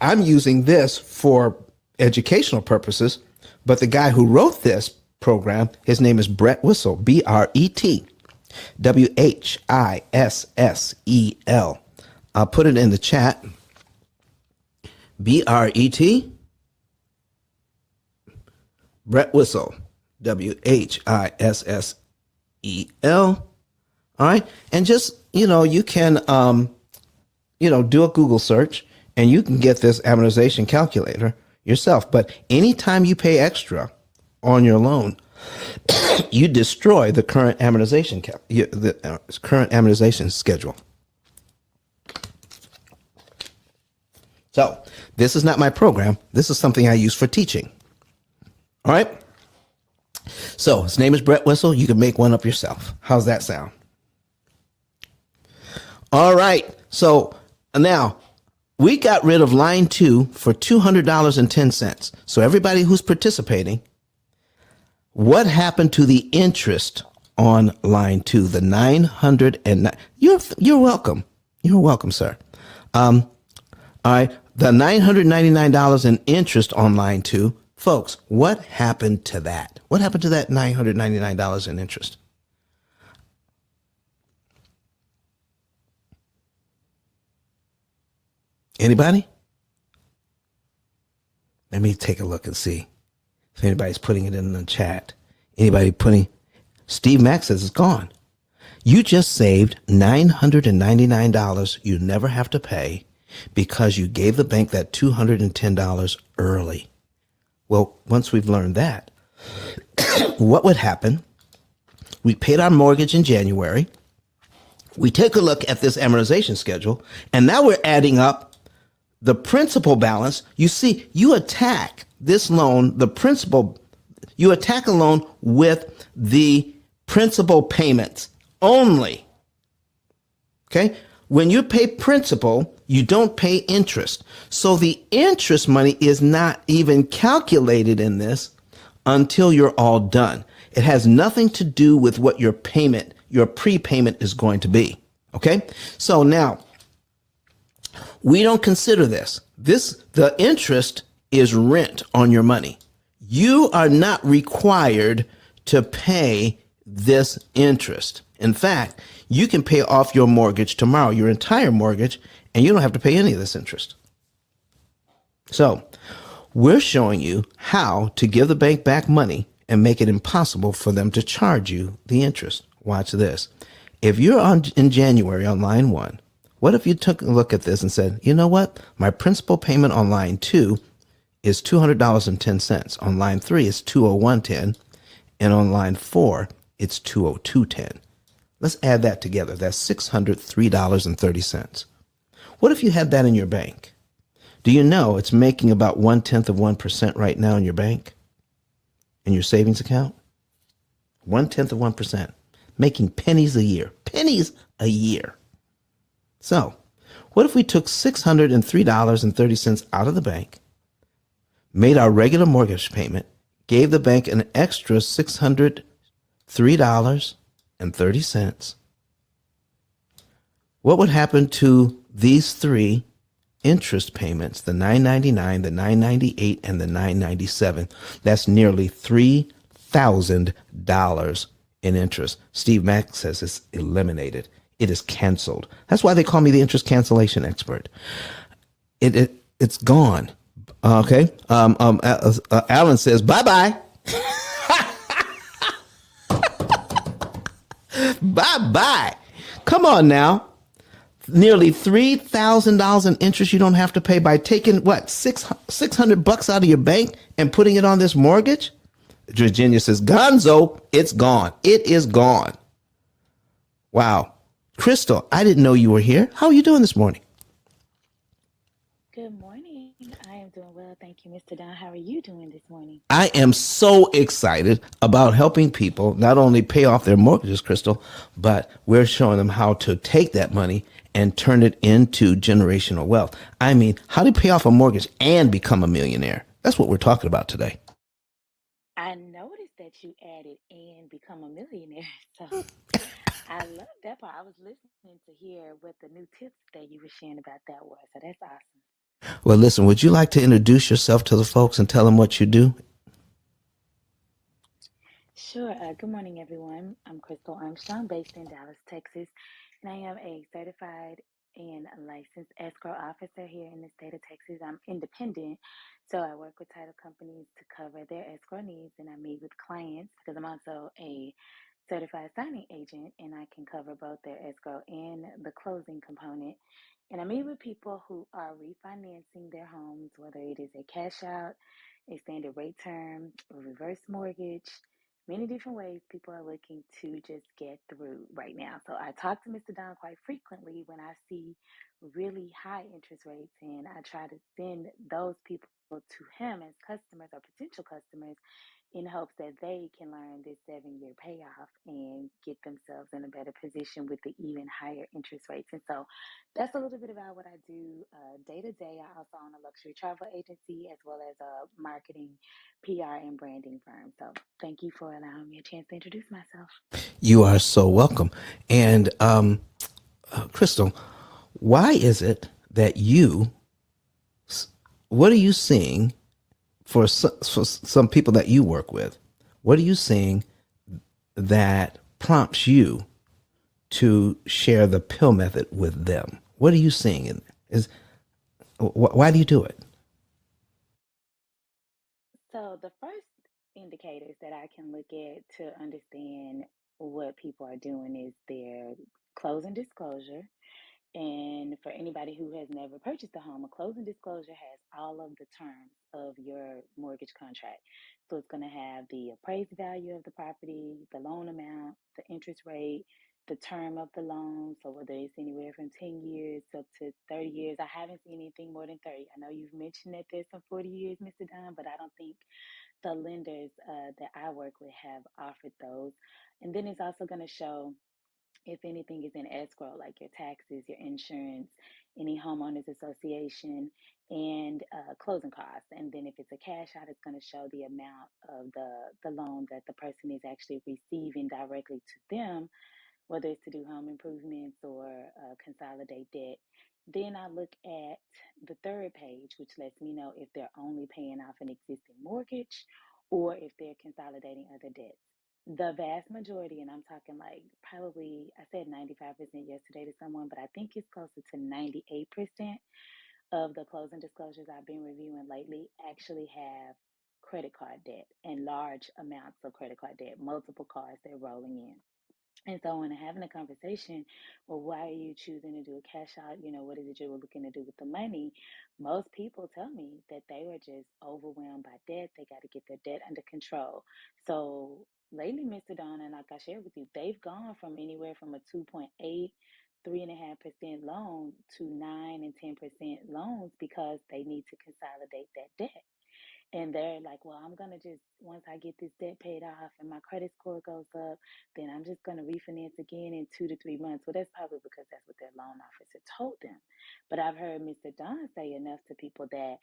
I'm using this for educational purposes, but the guy who wrote this program, his name is Brett Wissel, Brett Wissel. I'll put it in the chat. Brett Brett Wissel, Wissel. All right. And just, you can, do a Google search and you can get this amortization calculator yourself. But anytime you pay extra on your loan, you destroy the current amortization current amortization schedule. So this is not my program. This is something I use for teaching. All right. So his name is Brett Wissel. You can make one up yourself. How's that sound? All right. So now we got rid of line 2 for $200.10. So everybody who's participating, what happened to the interest on line 2? The 909. You're welcome. You're welcome, sir. All right. The $999 in interest on line 2. Folks, what happened to that? What happened to that $999 in interest? Anybody? Let me take a look and see if anybody's putting it in the chat. Anybody putting? Steve Mack says it's gone. You just saved $999 you never have to pay because you gave the bank that $210 early. Well, once we've learned that, what would happen? We paid our mortgage in January. We take a look at this amortization schedule, and now we're adding up the principal balance. You see, you attack this loan, the principal, you attack a loan with the principal payments only. Okay? When you pay principal, you don't pay interest. So the interest money is not even calculated in this until you're all done. It has nothing to do with what your payment, your prepayment is going to be. Okay? So now we don't consider this. The interest is rent on your money. You are not required to pay this interest. In fact, you can pay off your mortgage tomorrow, your entire mortgage, and you don't have to pay any of this interest. So we're showing you how to give the bank back money and make it impossible for them to charge you the interest. Watch this. If you're in January on line 1, what if you took a look at this and said, you know what? My principal payment on line 2 is $200.10. On line 3, it's $201.10. And on line 4, it's $202.10. Let's add that together. That's $603.30. What if you had that in your bank? Do you know it's making about 0.1% right now in your bank, in your savings account? 0.1%, making pennies a year. Pennies a year. So What if we took $603.30 out of the bank, made our regular mortgage payment, gave the bank an extra $603.30? What would happen to these three interest payments, the 999, the 998, and the 997? That's nearly $3,000 in interest. Steve Mack says it's eliminated. It is canceled. That's why they call me the interest cancellation expert. It's gone. Okay. Alan says bye bye. Bye bye. Come on now. Nearly $3,000 in interest you don't have to pay by taking what, $600 out of your bank and putting it on this mortgage? Virginia says, Gonzo, it's gone. It is gone. Wow. Crystal, I didn't know you were here. How are you doing this morning? Good morning. I am doing well. Thank you, Mr. Don. How are you doing this morning? I am so excited about helping people not only pay off their mortgages, Crystal, but we're showing them how to take that money and turn it into generational wealth. I mean, how to pay off a mortgage and become a millionaire. That's what we're talking about today. I noticed that you added and become a millionaire. So I love that part. I was listening to hear what the new tips that you were sharing about that was. So that's awesome. Well, listen, would you like to introduce yourself to the folks and tell them what you do? Sure. Good morning, everyone. I'm Crystal Armstrong, based in Dallas, Texas, and I am a certified and licensed escrow officer here in the state of Texas. I'm independent, so I work with title companies to cover their escrow needs, and I meet with clients because I'm also a certified signing agent, and I can cover both their escrow and the closing component. And I meet with people who are refinancing their homes, whether it is a cash out, a standard rate term, a reverse mortgage, many different ways people are looking to just get through right now. So I talk to Mr. Don quite frequently when I see really high interest rates, and I try to send those people to him as customers or potential customers in hopes that they can learn this 7-year payoff and get themselves in a better position with the even higher interest rates. And so that's a little bit about what I do day to day. I also own a luxury travel agency as well as a marketing, PR, and branding firm. So thank you for allowing me a chance to introduce myself. You are so welcome. And Crystal, why is it that what are you seeing for some people that you work with? What are you seeing that prompts you to share the P.I.L.L method with them? What are you seeing in why do you do it? So the first indicators that I can look at to understand what people are doing is their closing disclosure. And for anybody who has never purchased a home, a closing disclosure has all of the terms of your mortgage contract. So it's going to have the appraised value of the property, the loan amount, the interest rate, the term of the loan. So whether it's anywhere from 10 years up to 30 years. I haven't seen anything more than 30. I know you've mentioned that there's some 40 years, Mr. Don, but I don't think the lenders that I work with have offered those. And then it's also going to show if anything is in escrow, like your taxes, your insurance, any homeowners association, and closing costs. And then if it's a cash out, it's going to show the amount of the loan that the person is actually receiving directly to them, whether it's to do home improvements or consolidate debt. Then I look at the third page, which lets me know if they're only paying off an existing mortgage or if they're consolidating other debts. The vast majority, and I'm talking like probably, I said 95% yesterday to someone, but I think it's closer to 98% of the closing disclosures I've been reviewing lately actually have credit card debt and large amounts of credit card debt, multiple cards they're rolling in. And so when I'm having a conversation, well, why are you choosing to do a cash out? You know, what is it you were looking to do with the money? Most people tell me that they were just overwhelmed by debt. They got to get their debt under control. So lately, Mr. Don, and like I shared with you, they've gone from anywhere from a 2.8, 3.5% loan to 9 and 10% loans because they need to consolidate that debt. And they're like, well, I'm gonna just, once I get this debt paid off and my credit score goes up, then I'm just gonna refinance again in 2 to 3 months. Well, that's probably because that's what their loan officer told them. But I've heard Mr. Don say enough to people that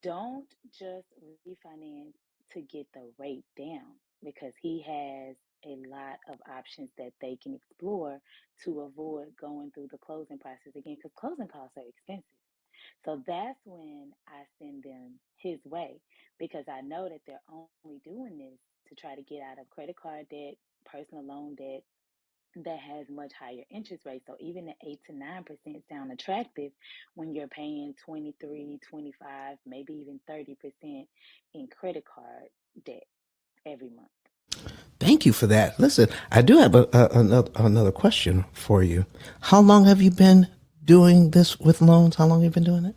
don't just refinance to get the rate down, because he has a lot of options that they can explore to avoid going through the closing process again, because closing costs are expensive. So that's when I send them his way, because I know that they're only doing this to try to get out of credit card debt, personal loan debt that has much higher interest rates. So even the 8 to 9% sound attractive when you're paying 23, 25, maybe even 30% in credit card debt every month. Thank you for that. Listen, I do have another question for you. How long have you been doing this with loans? How long have you been doing it?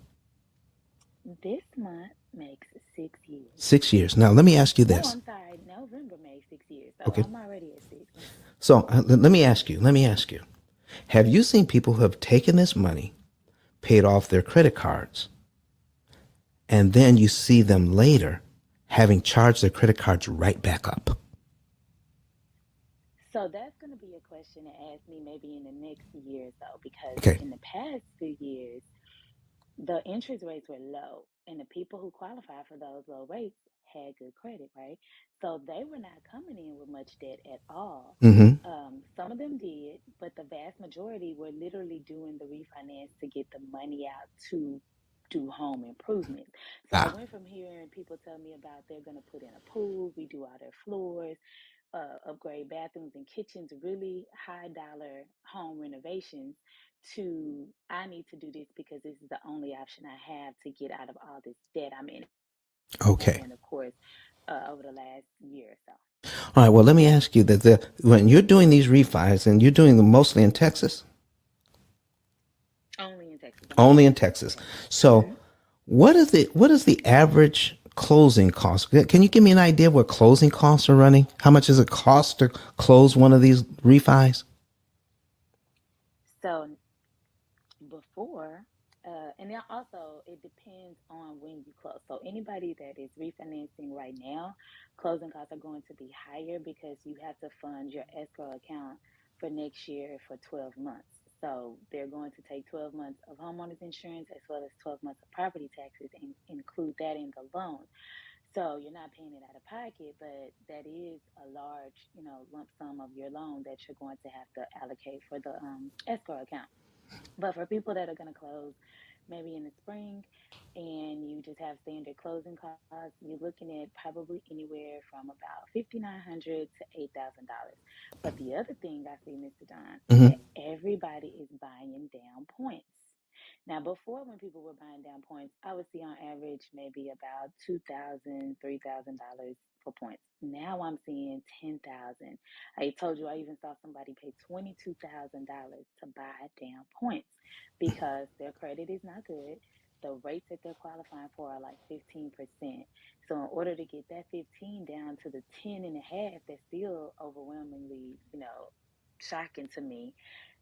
This month makes 6 years. 6 years. Now, let me ask you No, this. I'm sorry. November made 6 years. So Okay. I'm already at six. So let me ask you, have you seen people who have taken this money, paid off their credit cards, and then you see them later having charged their credit cards right back up? So that's going to be a question to ask me maybe in the next year or so, because Okay. in the past 2 years, the interest rates were low, and the people who qualified for those low rates had good credit, right? So they were not coming in with much debt at all. Mm-hmm. Some of them did, but the vast majority were literally doing the refinance to get the money out to do home improvements. So I Ah, went from hearing people tell me about they're going to put in a pool, redo all their floors, upgrade bathrooms and kitchens, really high dollar home renovations, to I need to do this because this is the only option I have to get out of all this debt I'm in. okay. And of course, over the last year or so. All right. Well, let me ask you that when you're doing these refis and you're doing them mostly in Texas, Only in Texas. I'm only in licensed in Texas. Texas. So, what is the average closing cost? Can you give me an idea of what closing costs are running? How much does it cost to close one of these refis? So before, and then also it depends on when you close. So anybody that is refinancing right now, closing costs are going to be higher because you have to fund your escrow account for next year for 12 months. So they're going to take 12 months of homeowners insurance as well as 12 months of property taxes and include that in the loan. So you're not paying it out of pocket, but that is a large, lump sum of your loan that you're going to have to allocate for the escrow account. But for people that are going to close maybe in the spring and you just have standard closing costs, you're looking at probably anywhere from about $5,900 to $8,000. But the other thing I see, Mr. Don, is Mm-hmm. that everybody is buying down points. Now, before, when people were buying down points, I would see on average maybe about $2,000, $3,000 for points. Now I'm seeing 10,000. I told you I even saw somebody pay $22,000 to buy down points because their credit is not good. The rates that they're qualifying for are like 15%. So in order to get that 15 down to the 10 and a half, that's still overwhelmingly, shocking to me.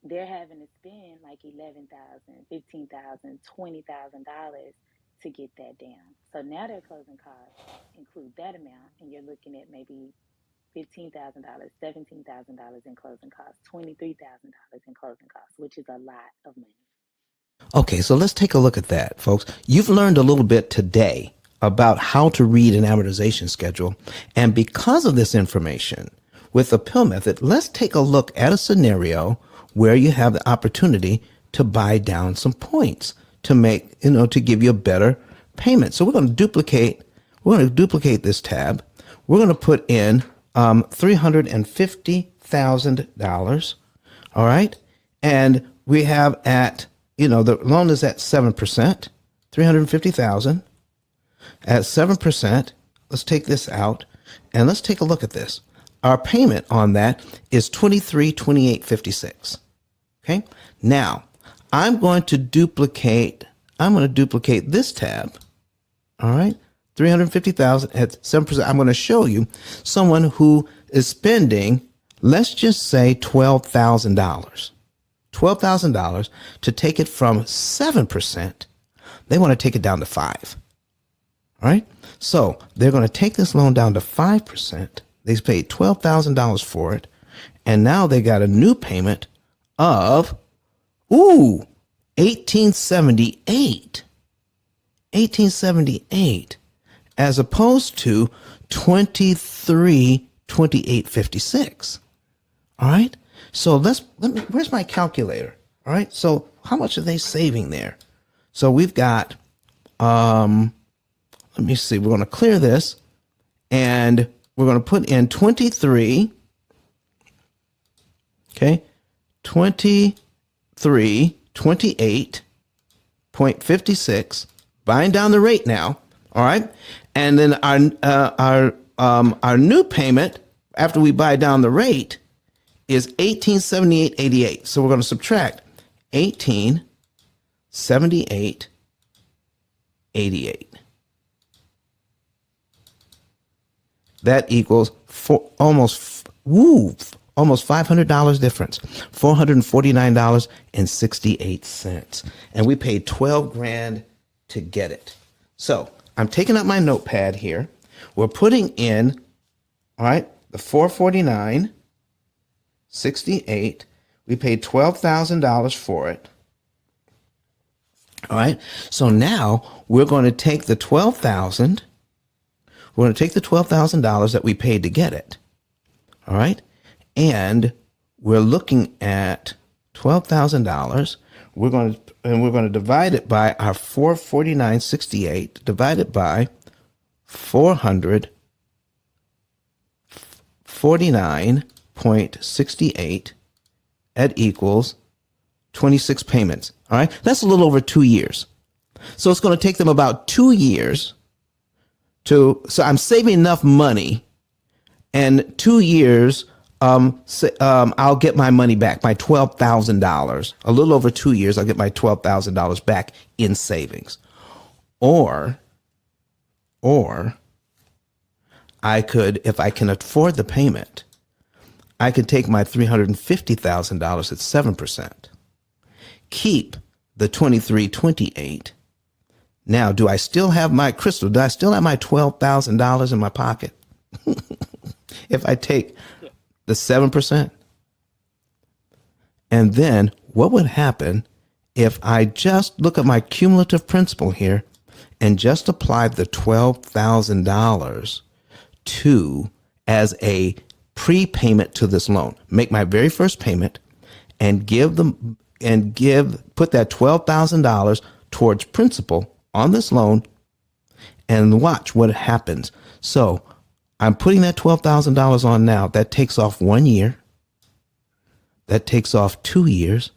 They're having to spend like 11,000, 15,000, $20,000 to get that down. So now their closing costs include that amount, and you're looking at maybe $15,000, $17,000 in closing costs, $23,000 in closing costs, which is a lot of money. Okay, so let's take a look at that, folks. You've learned a little bit today about how to read an amortization schedule. And because of this information, with the P.I.L.L method, let's take a look at a scenario where you have the opportunity to buy down some points to make, to give you a better payment. So we're going to duplicate this tab. We're going to put in $350,000. All right. And we have the loan is at 7%, 350,000 at 7%. Let's take this out and let's take a look at this. Our payment on that is 2328.56. Okay. Now I'm going to duplicate this tab. All right. 350,000 at 7%. I'm going to show you someone who is spending, let's just say $12,000. $12,000 to take it from 7%. They want to take it down to 5. All right. So they're going to take this loan down to 5%. They paid $12,000 for it. And now they got a new payment of, 1878. 1878 as opposed to 2328.56. All right. So where's my calculator? All right. So how much are they saving there? So we've got, let me see, we're going to clear this and we're going to put in 23. Okay. 2328.56. Buying down the rate now. All right. And then our new payment after we buy down the rate is 1878.88. So we're going to subtract 1878.88. That equals almost $500 difference, $449.68. And we paid 12 grand to get it. So I'm taking up my notepad here. We're putting in, all right, the 449.68. We paid $12,000 for it. All right. So now we're going to take the $12,000. We're going to take the $12,000 that we paid to get it. All right. And we're looking at $12,000. We're going to divide it by our 449.68 divided by 449.68. That equals 26 payments. All right. That's a little over 2 years. So it's going to take them about 2 years so I'm saving enough money, and 2 years, I'll get my money back, my $12,000. A little over 2 years, I'll get my $12,000 back in savings. Or I could, if I can afford the payment, I could take my $350,000 at 7%, keep the 2328. Now, do I still have my crystal? Do I still have my $12,000 in my pocket? If I take the 7%? And then what would happen if I just look at my cumulative principal here and just apply the $12,000 to as a prepayment to this loan? Make my very first payment and put that $12,000 towards principal on this loan and watch what happens. So I'm putting that $12,000 on now. That takes off 1 year. That takes off 2 years.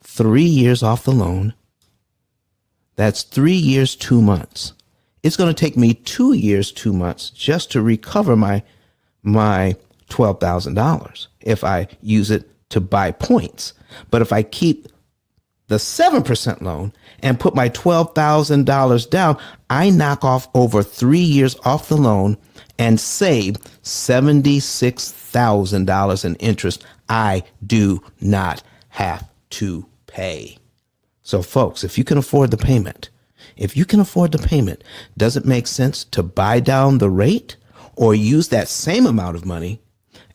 3 years off the loan. That's 3 years, 2 months. It's going to take me 2 years, 2 months just to recover my $12,000 if I use it to buy points. But if I keep the 7% loan and put my $12,000 down, I knock off over 3 years off the loan and save $76,000 in interest I do not have to pay. So folks, if you can afford the payment, does it make sense to buy down the rate or use that same amount of money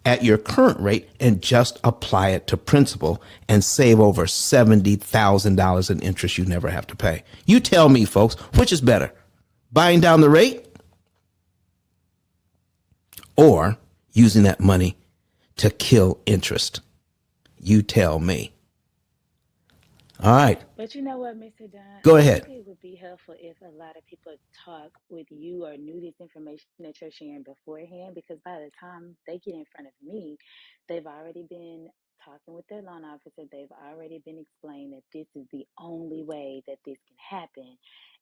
at your current rate and just apply it to principal and save over $70,000 in interest you never have to pay? You tell me, folks, which is better, buying down the rate or using that money to kill interest? You tell me. All right. But you know what, Mr. Dunn? Go I ahead. think it would be helpful if a lot of people talk with you or knew this information that you're sharing beforehand, because by the time they get in front of me, they've already been talking with their loan officer. They've already been explained that this is the only way that this can happen.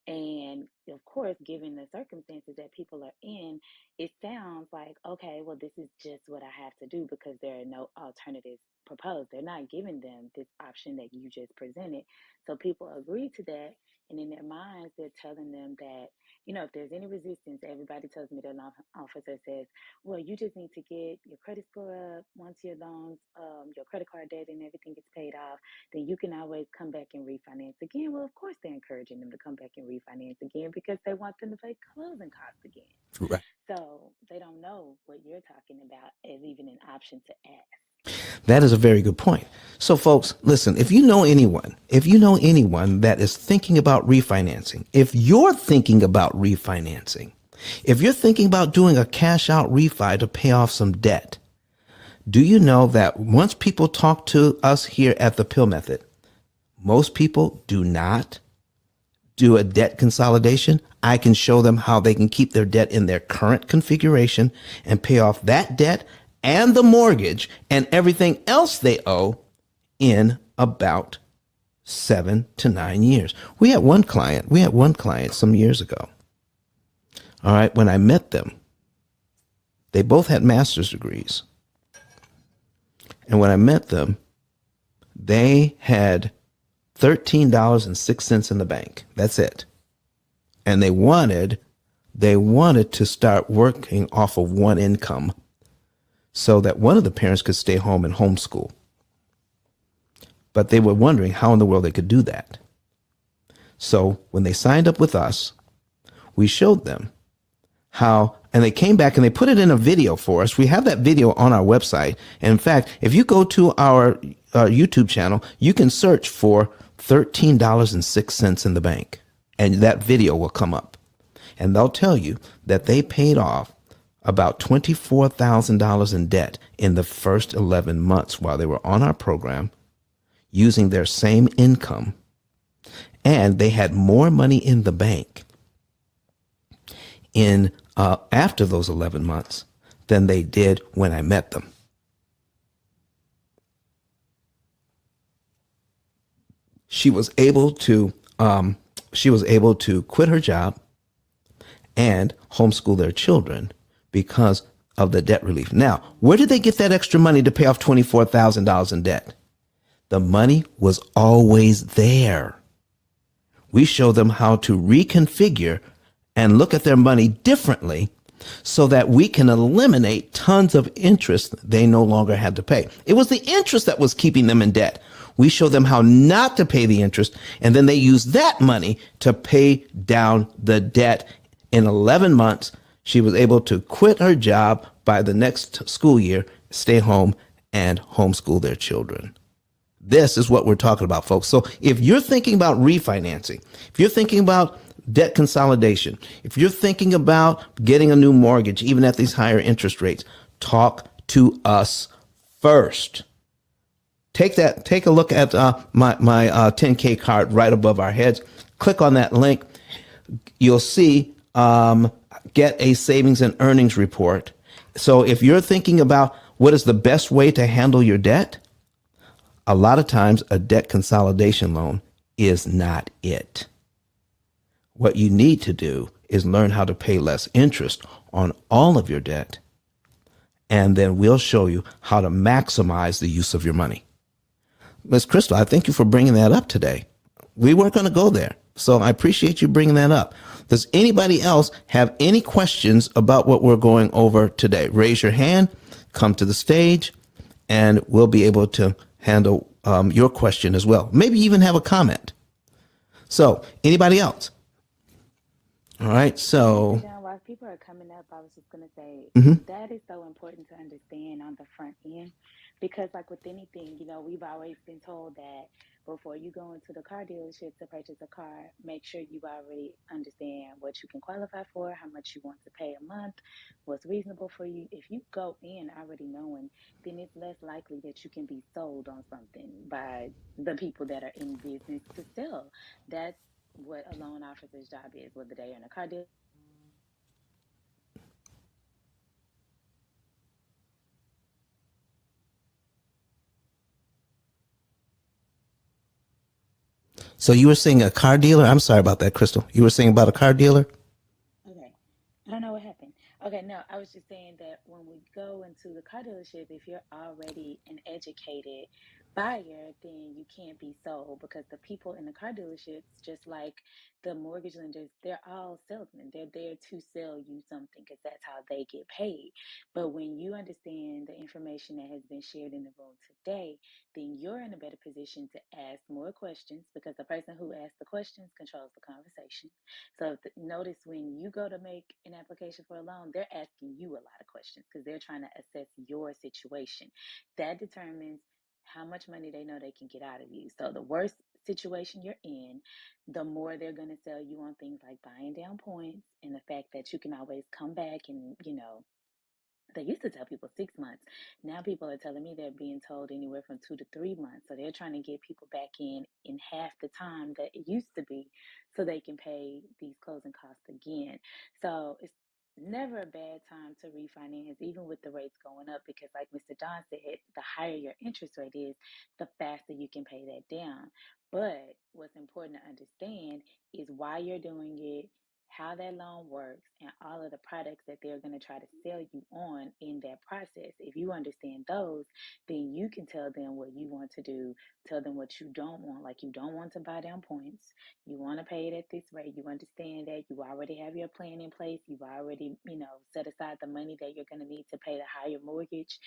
And of course, given the circumstances that people are in, it sounds like, okay, well, this is just what I have to do because there are no alternatives proposed. They're not giving them this option that you just presented. So people agree to that. And in their minds, they're telling them that, if there's any resistance, everybody tells me that an officer says, well, you just need to get your credit score up. Once your loans, your credit card debt and everything gets paid off, then you can always come back and refinance again. Well, of course, they're encouraging them to come back and refinance again because they want them to pay closing costs again. Right. So they don't know what you're talking about as even an option to ask. That is a very good point. So folks, listen, if you know anyone that is thinking about refinancing, if you're thinking about refinancing, if you're thinking about doing a cash out refi to pay off some debt, do you know that once people talk to us here at the P.I.L.L Method, most people do not do a debt consolidation? I can show them how they can keep their debt in their current configuration and pay off that debt and the mortgage and everything else they owe in about 7 to 9 years. We had one client some years ago. All right, when I met them, they both had master's degrees. And when I met them, they had $13.06 in the bank. That's it. And they wanted to start working off of one income so that one of the parents could stay home and homeschool. But they were wondering how in the world they could do that. So when they signed up with us, we showed them how, and they came back and they put it in a video for us. We have that video on our website. And in fact, if you go to our YouTube channel, you can search for $13.06 in the bank, and that video will come up. And they'll tell you that they paid off about $24,000 in debt in the first 11 months while they were on our program using their same income. And they had more money in the bank in after those 11 months than they did when I met them. She was able to quit her job and homeschool their children because of the debt relief. Now, where did they get that extra money to pay off $24,000 in debt? The money was always there. We show them how to reconfigure and look at their money differently so that we can eliminate tons of interest they no longer had to pay. It was the interest that was keeping them in debt. We show them how not to pay the interest, and then they use that money to pay down the debt. In 11 months, she was able to quit her job by the next school year, stay home, and homeschool their children. This is what we're talking about, folks. So if you're thinking about refinancing, if you're thinking about debt consolidation, if you're thinking about getting a new mortgage, even at these higher interest rates, talk to us first. Take a look at my 10K card right above our heads. Click on that link. You'll see get a savings and earnings report. So if you're thinking about what is the best way to handle your debt, a lot of times a debt consolidation loan is not it. What you need to do is learn how to pay less interest on all of your debt, and then we'll show you how to maximize the use of your money. Ms. Crystal, I thank you for bringing that up today. We weren't going to go there, so I appreciate you bringing that up. Does anybody else have any questions about what we're going over today? Raise your hand, come to the stage, and we'll be able to handle your question as well. Maybe even have a comment. So, anybody else? All right, so While people are coming up, I was just going to say that is so important to understand on the front end because, like with anything, we've always been told that before you go into the car dealership to purchase a car, make sure you already understand what you can qualify for, how much you want to pay a month, what's reasonable for you. If you go in already knowing, then it's less likely that you can be sold on something by the people that are in business to sell. That's what a loan officer's job is, whether they're in a car dealer. So you were saying a car dealer? I'm sorry about that, Crystal. You were saying about a car dealer? Okay. I don't know what happened. Okay, no, I was just saying that when we go into the car dealership, if you're already an educated buyer, then you can't be sold because the people in the car dealerships, just like the mortgage lenders, they're all salesmen. They're there to sell you something because that's how they get paid. But when you understand the information that has been shared in the room today, then you're in a better position to ask more questions because the person who asks the questions controls the conversation. So notice when you go to make an application for a loan, they're asking you a lot of questions because they're trying to assess your situation. That determines how much money they know they can get out of you. So the worse situation you're in, the more they're going to sell you on things like buying down points and the fact that you can always come back and, they used to tell people 6 months. Now people are telling me they're being told anywhere from 2 to 3 months. So they're trying to get people back in half the time that it used to be so they can pay these closing costs again. So it's never a bad time to refinance, even with the rates going up, because like Mr. Don said, the higher your interest rate is, the faster you can pay that down. But what's important to understand is why you're doing it, how that loan works, and all of the products that they're going to try to sell you on in that process. If you understand those, then you can tell them what you want to do, tell them what you don't want. Like, you don't want to buy down points, you want to pay it at this rate. You understand that you already have your plan in place, you've already, set aside the money that you're going to need to pay the higher mortgage,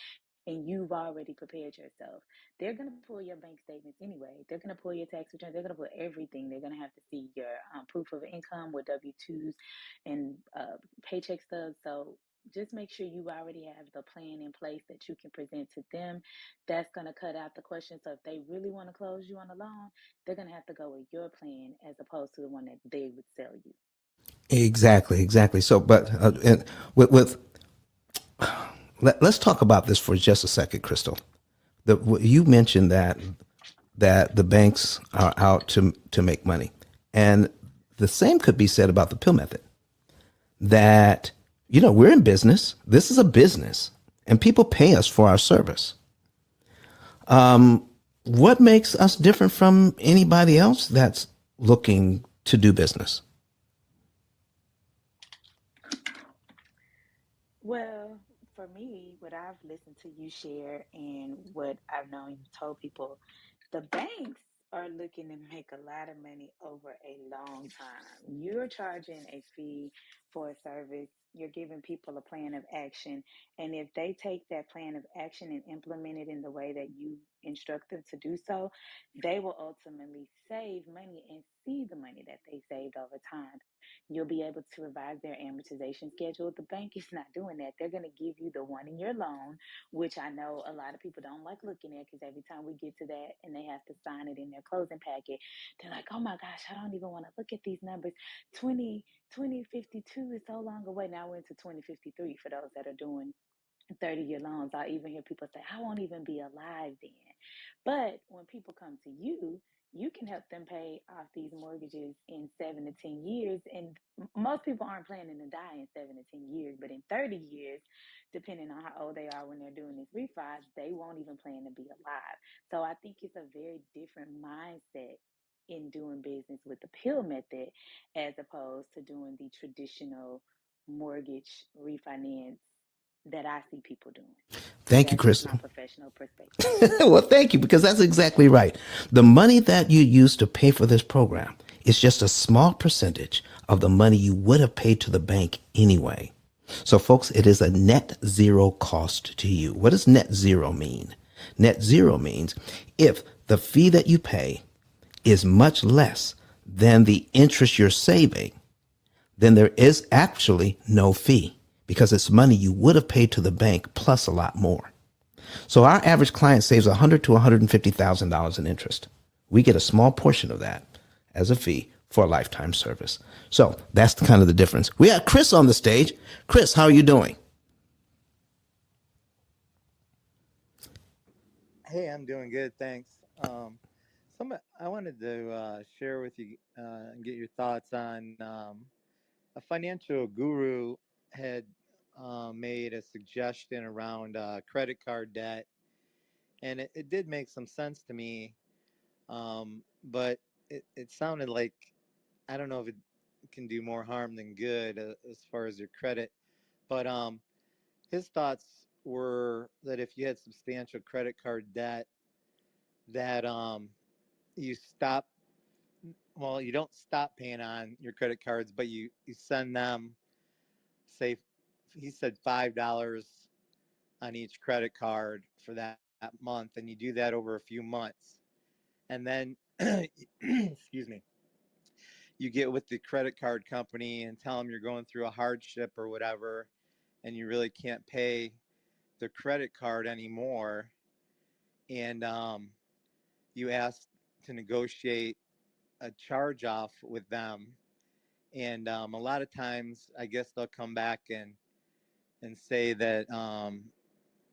and you've already prepared yourself. They're going to pull your bank statements anyway. They're going to pull your tax return. They're going to pull everything. They're going to have to see your proof of income with W-2s and paycheck stubs. So just make sure you already have the plan in place that you can present to them. That's going to cut out the question. So if they really want to close you on a loan, they're going to have to go with your plan as opposed to the one that they would sell you. Exactly, exactly. So, but and with let's talk about this for just a second, Crystal. You mentioned that the banks are out to make money, and the same could be said about the pill method. That we're in business. This is a business, and people pay us for our service. What makes us different from anybody else that's looking to do business? Well, for me, what I've listened to you share and what I've known you told people, the banks are looking to make a lot of money over a long time. You're charging a fee for a service, you're giving people a plan of action. And if they take that plan of action and implement it in the way that you instruct them to do so, they will ultimately save money and see the money that they saved over time. You'll be able to revise their amortization schedule. The bank is not doing that. They're going to give you the 1 year loan, which I know a lot of people don't like looking at because every time we get to that and they have to sign it in their closing packet, they're like, oh my gosh, I don't even want to look at these numbers. 2052 is so long away. Now we're into 2053 for those that are doing 30-year loans. I even hear people say, I won't even be alive then. But when people come to you, you can help them pay off these mortgages in 7 to 10 years. And most people aren't planning to die in 7 to 10 years, but in 30 years, depending on how old they are when they're doing this refi, they won't even plan to be alive. So I think it's a very different mindset in doing business with the pill method as opposed to doing the traditional mortgage refinance that I see people doing. And Thank you, that's just my Crystal. professional perspective. Well, thank you, because that's exactly right. The money that you use to pay for this program is just a small percentage of the money you would have paid to the bank anyway. So, folks, it is a net zero cost to you. What does net zero mean? Net zero means if the fee that you pay is much less than the interest you're saving, then there is actually no fee because it's money you would have paid to the bank plus a lot more. So our average client saves $100,000 to $150,000 in interest. We get a small portion of that as a fee for a lifetime service. So that's kind of the difference. We have Chris on the stage. Chris, how are you doing? Hey, I'm doing good, thanks. I wanted to share with you and get your thoughts on a financial guru had made a suggestion around credit card debt, and it did make some sense to me, but it sounded like I don't know if it can do more harm than good as far as your credit. But his thoughts were that if you had substantial credit card debt, that you stop. Well, you don't stop paying on your credit cards, but you send them, say, he said $5 on each credit card for that month, and you do that over a few months, and then excuse me, you get with the credit card company and tell them you're going through a hardship or whatever, and you really can't pay the credit card anymore, and you ask to negotiate a charge off with them, and a lot of times I guess they'll come back and say that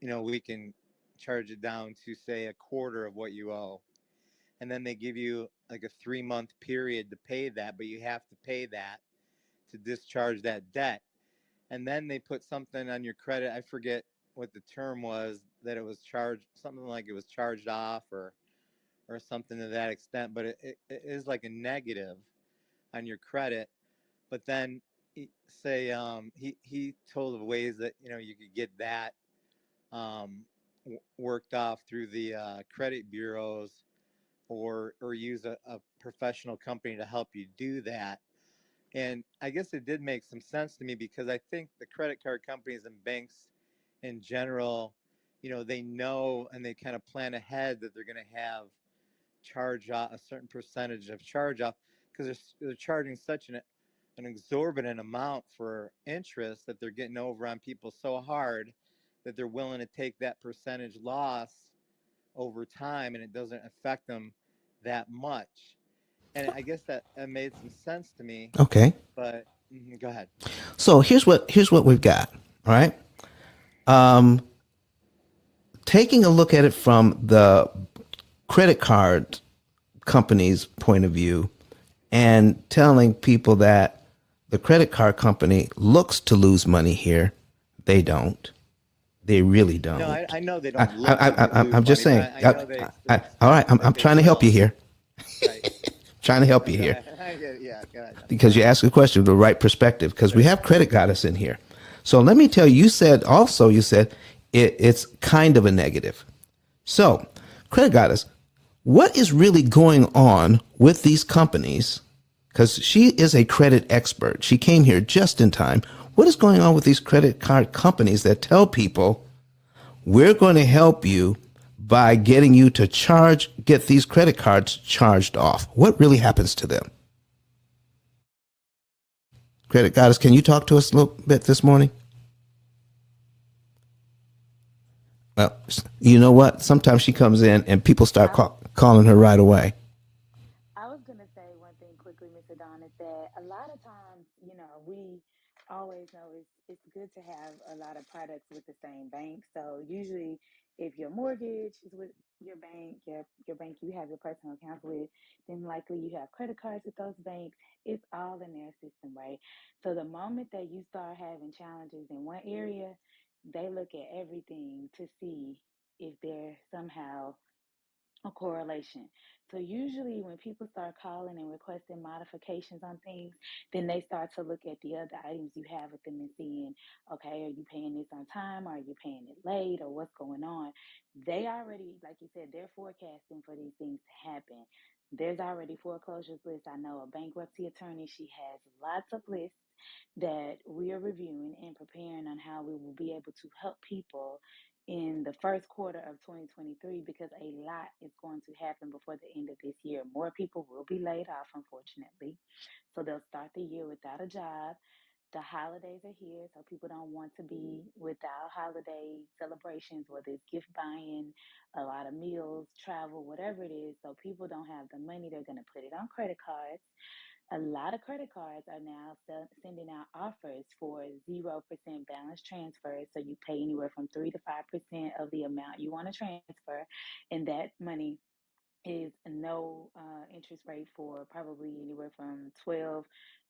we can charge it down to say a quarter of what you owe, and then they give you like a 3 month period to pay that, but you have to pay that to discharge that debt. And then they put something on your credit. I forget what the term was, that it was charged, something like it was charged off, or something to that extent, but it is like a negative on your credit. But then say he told of ways that you could get that worked off through the credit bureaus, or use a professional company to help you do that. And I guess it did make some sense to me, because I think the credit card companies and banks in general, they know and they kind of plan ahead that they're going to have charge off a certain percentage of charge off, because they're charging such an exorbitant amount for interest that they're getting over on people so hard that they're willing to take that percentage loss over time, and it doesn't affect them that much. And I guess that made some sense to me. Okay. But go ahead. So here's what we've got. All right. Um, Taking a look at it from the credit card company's point of view, and telling people that the credit card company looks to lose money here, they don't. They really No, don't. I know they I, don't I, look I, to I, lose I'm just money, but saying. I know they All right, expect I'm that they trying to help you will. here. Right. Trying to help No, you go here ahead. Yeah, go ahead. because you asked a question with the right perspective. Because we have credit goddess in here. So let me tell you. You said it's kind of a negative. So, credit goddess, what is really going on with these companies? Because she is a credit expert. She came here just in time. What is going on with these credit card companies that tell people we're going to help you by getting you to get these credit cards charged off? What really happens to them? Credit goddess, can you talk to us a little bit this morning? Well, you know what? Sometimes she comes in and people start I calling her right away. I was gonna say one thing quickly, Miss Adonis, that a lot of times, we always know it's good to have a lot of products with the same bank. So usually, if your mortgage is with your bank, your bank you have your personal accounts with, then likely you have credit cards with those banks. It's all in their system, right? So the moment that you start having challenges in one area, they look at everything to see if they're somehow a correlation. So usually when people start calling and requesting modifications on things, then they start to look at the other items you have with them and seeing, okay, are you paying this on time? Or are you paying it late? Or what's going on? They already, like you said, they're forecasting for these things to happen. There's already foreclosures lists. I know a bankruptcy attorney, she has lots of lists that we are reviewing and preparing on how we will be able to help people in the first quarter of 2023, because a lot is going to happen before the end of this year. More people will be laid off, unfortunately. So they'll start the year without a job. The holidays are here, so people don't want to be without holiday celebrations, whether it's gift buying, a lot of meals, travel, whatever it is. So people don't have the money. They're going to put it on credit cards. A lot of credit cards are now sending out offers for 0% balance transfers. So you pay anywhere from 3 to 5% of the amount you want to transfer, and that money is no interest rate for probably anywhere from 12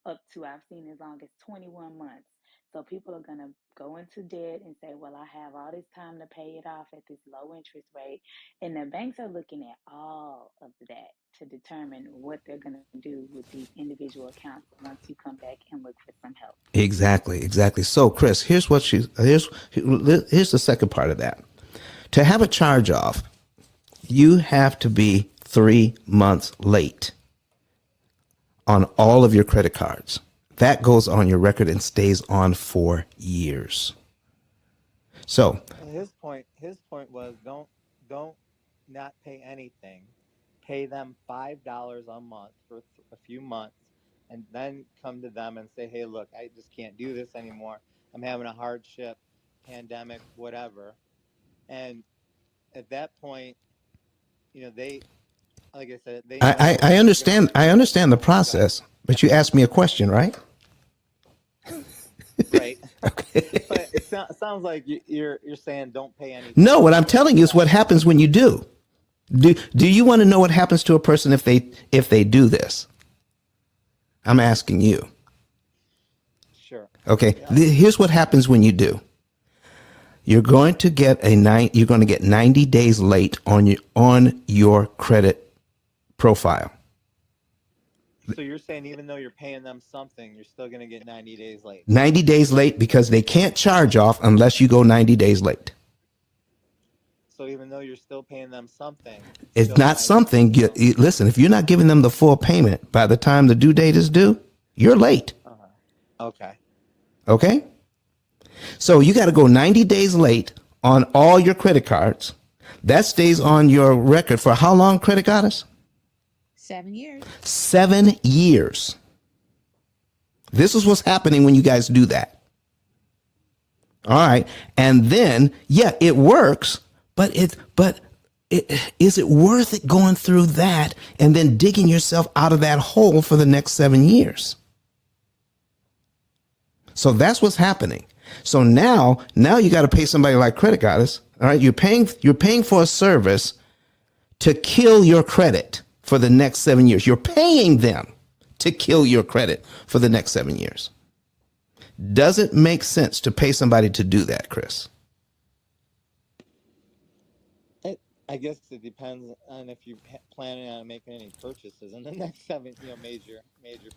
up to, I've seen as long as 21 months. So people are going to go into debt and say, well, I have all this time to pay it off at this low interest rate. And the banks are looking at all of that to determine what they're going to do with these individual accounts once you come back and look for some help. Exactly, exactly. So, Chris, here's the second part of that. To have a charge off, you have to be 3 months late on all of your credit cards. That goes on your record and stays on for years. So, His point was don't not pay anything. Pay them $5 a month for a few months, and then come to them and say, "Hey, look, I just can't do this anymore. I'm having a hardship, pandemic, whatever." And at that point, they, like I said, they I, know I, I they're gonna. understand. I understand the Go ahead. process, but you asked me a question, right? Right. Okay. But it sounds like you're saying don't pay No, anything. what I'm telling you is what happens when you do. Do you want to know what happens to a person if they do this? I'm asking you. Sure. Okay. Yeah. Here's what happens when you do. You're going to get 90 days late on your credit profile. So you're saying even though you're paying them something, you're still gonna get 90 days late. 90 days late because they can't charge off unless you go 90 days late. So even though you're still paying them something, it's It's still not 90 something listen, if you're not giving them the full payment by the time the due date is due, you're late. Uh-huh. Okay. Okay? So you got to go 90 days late on all your credit cards. That stays on your record for how long, credit goddess? 7 years. 7 years. This is what's happening when you guys do that. All right. And then, yeah, it works, is it worth it going through that and then digging yourself out of that hole for the next 7 years? So that's what's happening. So now you got to pay somebody like Credit Goddess. All right, you're paying for a service to kill your credit for the next 7 years. You're paying them to kill your credit for the next 7 years. Does it make sense to pay somebody to do that, Chris? I guess it depends on if you're planning on making any purchases in the next seven, major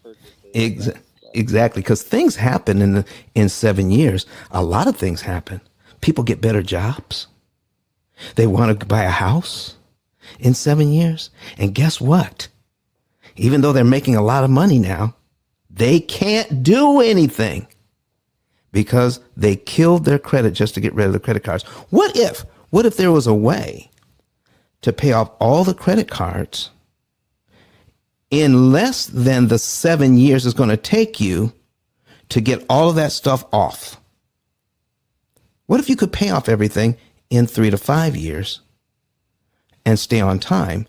purchases, I Ex- guess. But exactly, because things happen in 7 years. A lot of things happen. People get better jobs. They want to buy a house in 7 years. And guess what? Even though they're making a lot of money now, they can't do anything because they killed their credit just to get rid of the credit cards. What if there was a way to pay off all the credit cards in less than the 7 years it's going to take you to get all of that stuff off? What if you could pay off everything in 3 to 5 years and stay on time?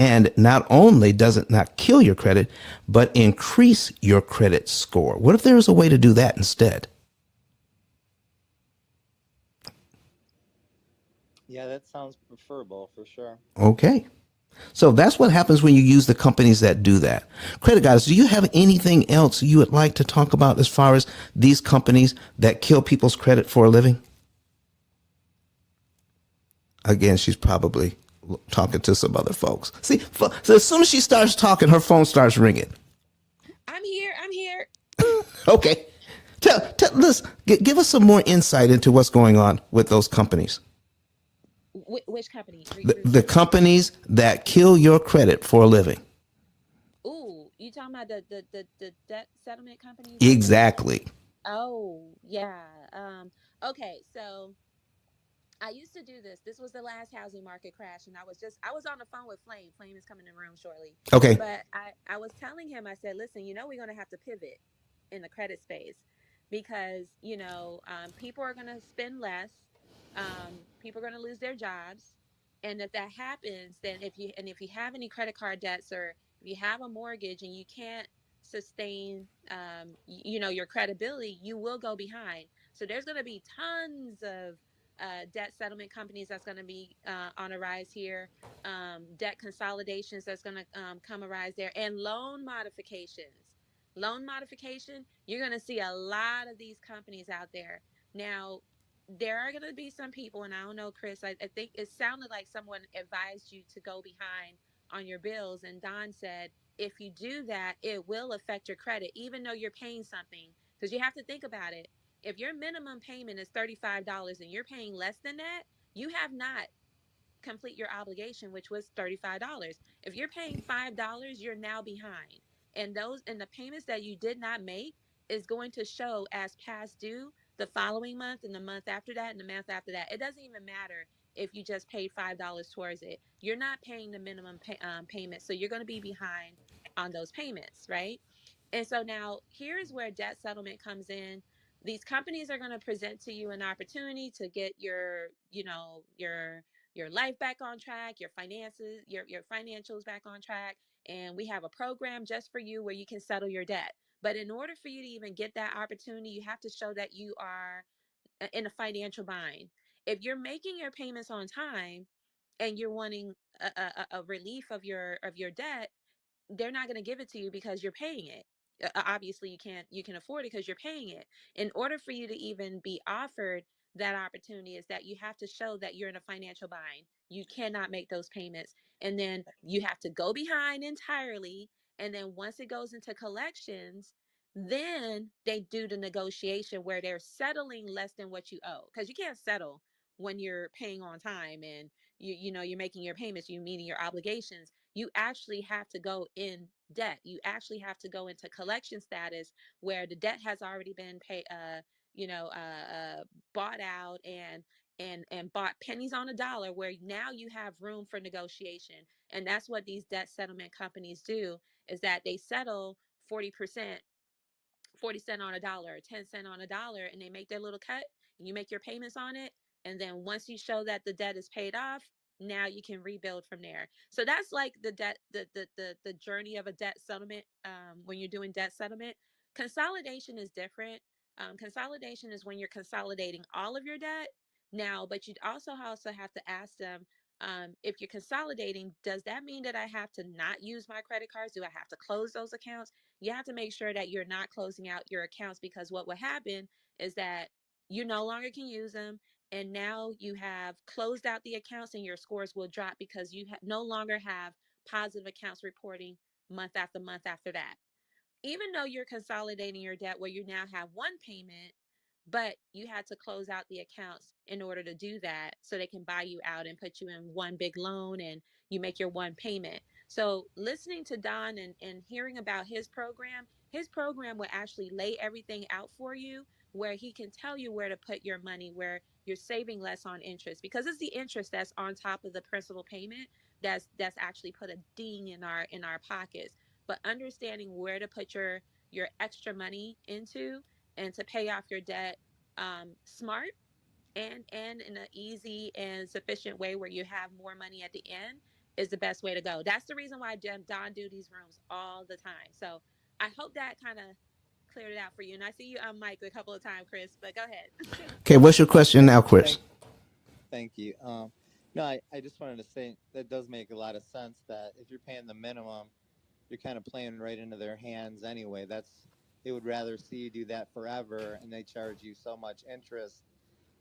And not only does it not kill your credit, but increase your credit score. What if there was a way to do that instead? yeah, that sounds preferable for sure. Okay. So that's what happens when you use the companies that do that. Credit guys, do you have anything else you would like to talk about as far as these companies that kill people's credit for a living? Again, she's probably talking to some other folks. See, so as soon as she starts talking, her phone starts ringing. I'm here. I'm here. Okay. Give us some more insight into what's going on with those companies. Which company? The companies that kill your credit for a living. Ooh, you talking about the debt settlement companies or the? Exactly. Oh yeah. Okay. So I used to do this. This was the last housing market crash, and I was on the phone with Flame. Flame is coming in the room shortly, Okay. but I was telling him. I said, listen, we're gonna have to pivot in the credit space because people are gonna spend less. People are gonna lose their jobs, and if that happens, then if you have any credit card debts or if you have a mortgage and you can't sustain your credibility, you will go behind. So there's going to be tons of debt settlement companies that's going to be on a rise here, debt consolidations that's going to come a rise there, and loan modifications. loan modification, you're going to see a lot of these companies out there. Now, there are going to be some people, and I don't know, Chris, I think it sounded like someone advised you to go behind on your bills. And Don said, if you do that, it will affect your credit, even though you're paying something. Because you have to think about it. If your minimum payment is $35 and you're paying less than that, you have not complete your obligation, which was $35. If you're paying $5, you're now behind. And the payments that you did not make is going to show as past due the following month and the month after that and the month after that. It doesn't even matter if you just paid $5 towards it. You're not paying the minimum payment, so you're going to be behind on those payments, right? And so now here's where debt settlement comes in. These companies are going to present to you an opportunity to get your life back on track, your finances, your financials back on track. And we have a program just for you where you can settle your debt. But in order for you to even get that opportunity, you have to show that you are in a financial bind. If you're making your payments on time and you're wanting a relief of your debt, they're not going to give it to you because you're paying it. Obviously you can afford it because you're paying it. In order for you to even be offered that opportunity is that you have to show that you're in a financial bind. You cannot make those payments, and then you have to go behind entirely. And then once it goes into collections, then they do the negotiation where they're settling less than what you owe, because you can't settle when you're paying on time and you're making your payments, you meeting your obligations. You actually have to go in debt. You actually have to go into collection status where the debt has already been paid, you know, bought out and bought pennies on a dollar, where now you have room for negotiation. And that's what these debt settlement companies do, is that they settle 40%, 40 cent on a dollar, 10 cent on a dollar, and they make their little cut, and you make your payments on it. And then once you show that the debt is paid off, now you can rebuild from there. So that's like the debt, the journey of a debt settlement. When you're doing debt settlement, consolidation is different. Consolidation is when you're consolidating all of your debt now, but you'd also have to ask them, if you're consolidating, does that mean that I have to not use my credit cards? Do I have to close those accounts? You have to make sure that you're not closing out your accounts, because what will happen is that you no longer can use them. And now you have closed out the accounts and your scores will drop because you no longer have positive accounts reporting month after month after that. Even though you're consolidating your debt where you now have one payment, but you had to close out the accounts in order to do that, so they can buy you out and put you in one big loan and you make your one payment. So listening to Don and hearing about his program will actually lay everything out for you, where he can tell you where to put your money, where you're saving less on interest, because it's the interest that's on top of the principal payment that's actually put a ding in our pockets. But understanding where to put your extra money into and to pay off your debt, smart and in an easy and sufficient way where you have more money at the end, is the best way to go. That's the reason why Don do these rooms all the time. So I hope that kind of cleared it out for you. And I see you on mic a couple of times, Chris, but go ahead. Okay, what's your question Thank, now, Chris? thank, thank you. No, I just wanted to say that does make a lot of sense, that if you're paying the minimum, you're kind of playing right into their hands anyway. They would rather see you do that forever, and they charge you so much interest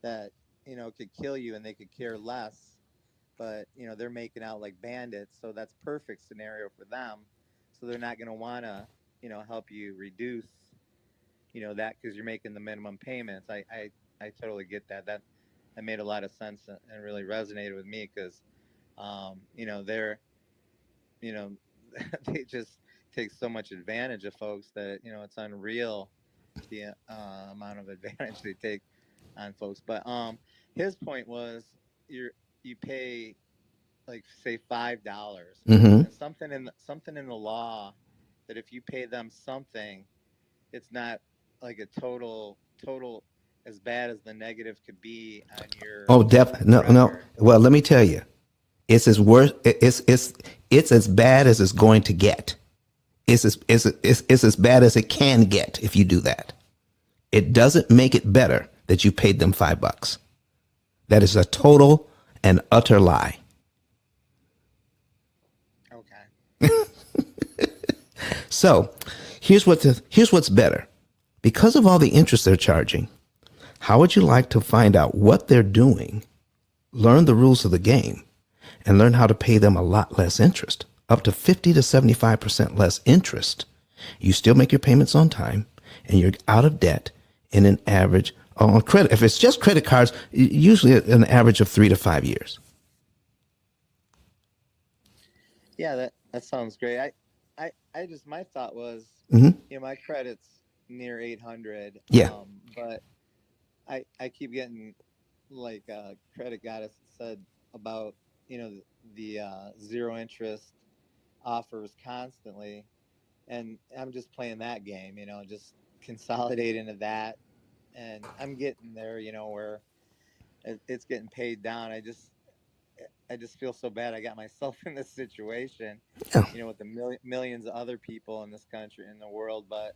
that could kill you, and they could care less. But they're making out like bandits, so that's perfect scenario for them. So they're not going to want to help you reduce that, because you're making the minimum payments. I totally get that. That made a lot of sense and really resonated with me, because they're you know they just take so much advantage of folks that it's unreal, the amount of advantage they take on folks. But his point was, you pay, like, say $5, Mm-hmm. and something in the law, that if you pay them something, it's not like a total as bad as the negative could be on your Oh, no, no. record. Well, let me tell you, it's as worse. It's as bad as it's going to get. It's as bad as it can get if you do that. It doesn't make it better that you paid them $5. That is a total and utter lie. Okay. So Here's what's better. Because of all the interest they're charging, how would you like to find out what they're doing, learn the rules of the game, and learn how to pay them a lot less interest, up to 50 to 75% less interest? You still make your payments on time, and you're out of debt in an average on credit. If it's just credit cards, usually an average of 3 to 5 years. Yeah, that sounds great. I just my thought was, my credit's near 800. Yeah. But I keep getting like credit goddess said about the zero interest offers constantly, and I'm just playing that game, just consolidate into that, and I'm getting there, where it's getting paid down. I just feel so bad. I got myself in this situation, Yeah. with the millions of other people in this country, in the world. But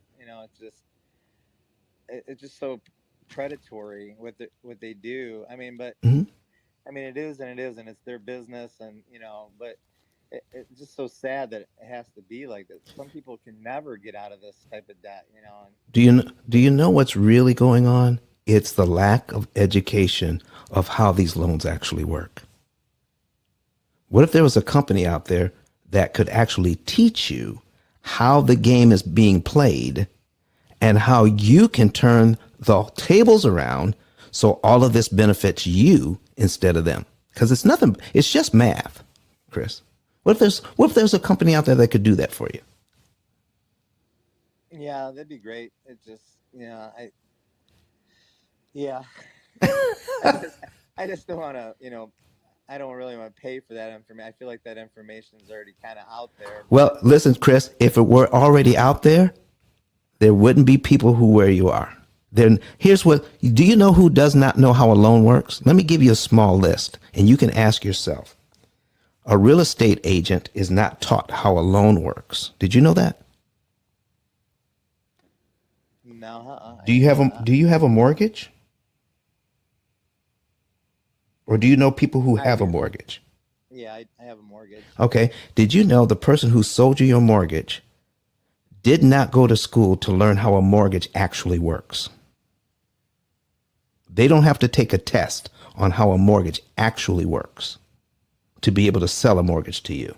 it's just so predatory what they do. I mean, but Mhm. I mean, it is and it isn't. It's their business, and but it's just so sad that it has to be like this. Some people can never get out of this type of debt, And Do you know what's really going on? It's the lack of education of how these loans actually work. What if there was a company out there that could actually teach you how the game is being played and how you can turn the tables around so all of this benefits you instead of them? Because it's nothing, it's just math, Chris. What if there's a company out there that could do that for you? yeah, that'd be great. It just, yeah, I just, I just don't want to, I don't really want to pay for that information. I feel like that information is already kind of out there, Well, but listen, Chris, if it were already out there, there wouldn't be people who where you are. Then here's what, do you know who does not know how a loan works? Let me give you a small list and you can ask yourself. A real estate agent is not taught how a loan works. Did you know that? no, I Do didn't you have know a that. do you have a mortgage? Or do you know people who I have a do. mortgage? Yeah, I have a mortgage. Okay. Did you know the person who sold you your mortgage did not go to school to learn how a mortgage actually works? They don't have to take a test on how a mortgage actually works to be able to sell a mortgage to you.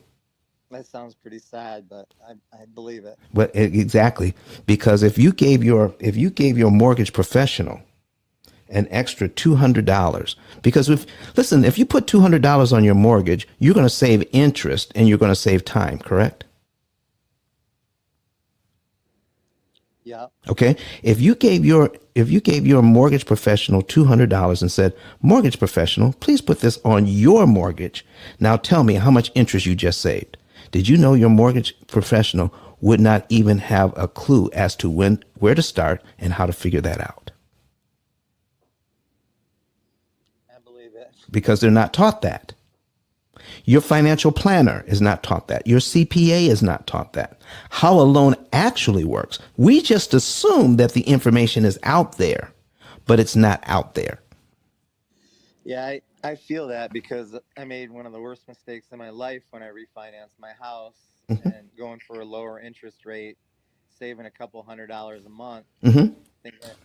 That sounds pretty sad, but I believe it. But exactly, because if you gave your mortgage professional an extra $200, because if you put $200 on your mortgage, you're going to save interest and you're going to save time, correct? Yeah. Okay. If you gave your mortgage professional $200 and said, "Mortgage professional, please put this on your mortgage. Now tell me how much interest you just saved." Did you know your mortgage professional would not even have a clue as to where to start and how to figure that out? I believe it. Because they're not taught that. Your financial planner is not taught that. Your CPA is not taught that. How a loan actually works. We just assume that the information is out there, but it's not out there. Yeah, I feel that because I made one of the worst mistakes in my life when I refinanced my house and going for a lower interest rate, saving a couple $100 a month, Hmm.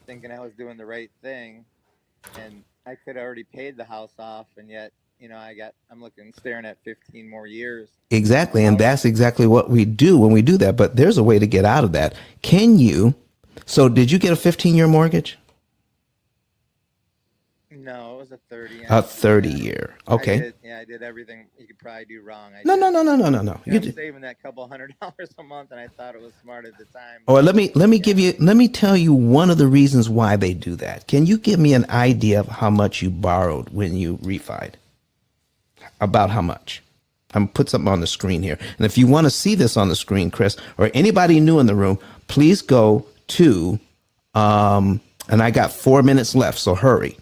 thinking I was doing the right thing, and I could have already paid the house off, and yet I'm staring at 15 more years of a Exactly. And house. that's exactly what we do when we do that. But there's a way to get out of that. Can you? So did you get a 15-year mortgage? No, it was a 30. A Yeah, 30-year. Okay. I did everything you could probably do wrong. No, no, no, no, no, no, no. I'm saving that couple $100 a month, and I thought it was smart at the time, Or but yeah. let me tell you one of the reasons why they do that. Can you give me an idea of how much you borrowed when you refied? About how much? I'm gonna put something on the screen here. And if you want to see this on the screen, Chris, or anybody new in the room, please go to and I got 4 minutes left, so hurry.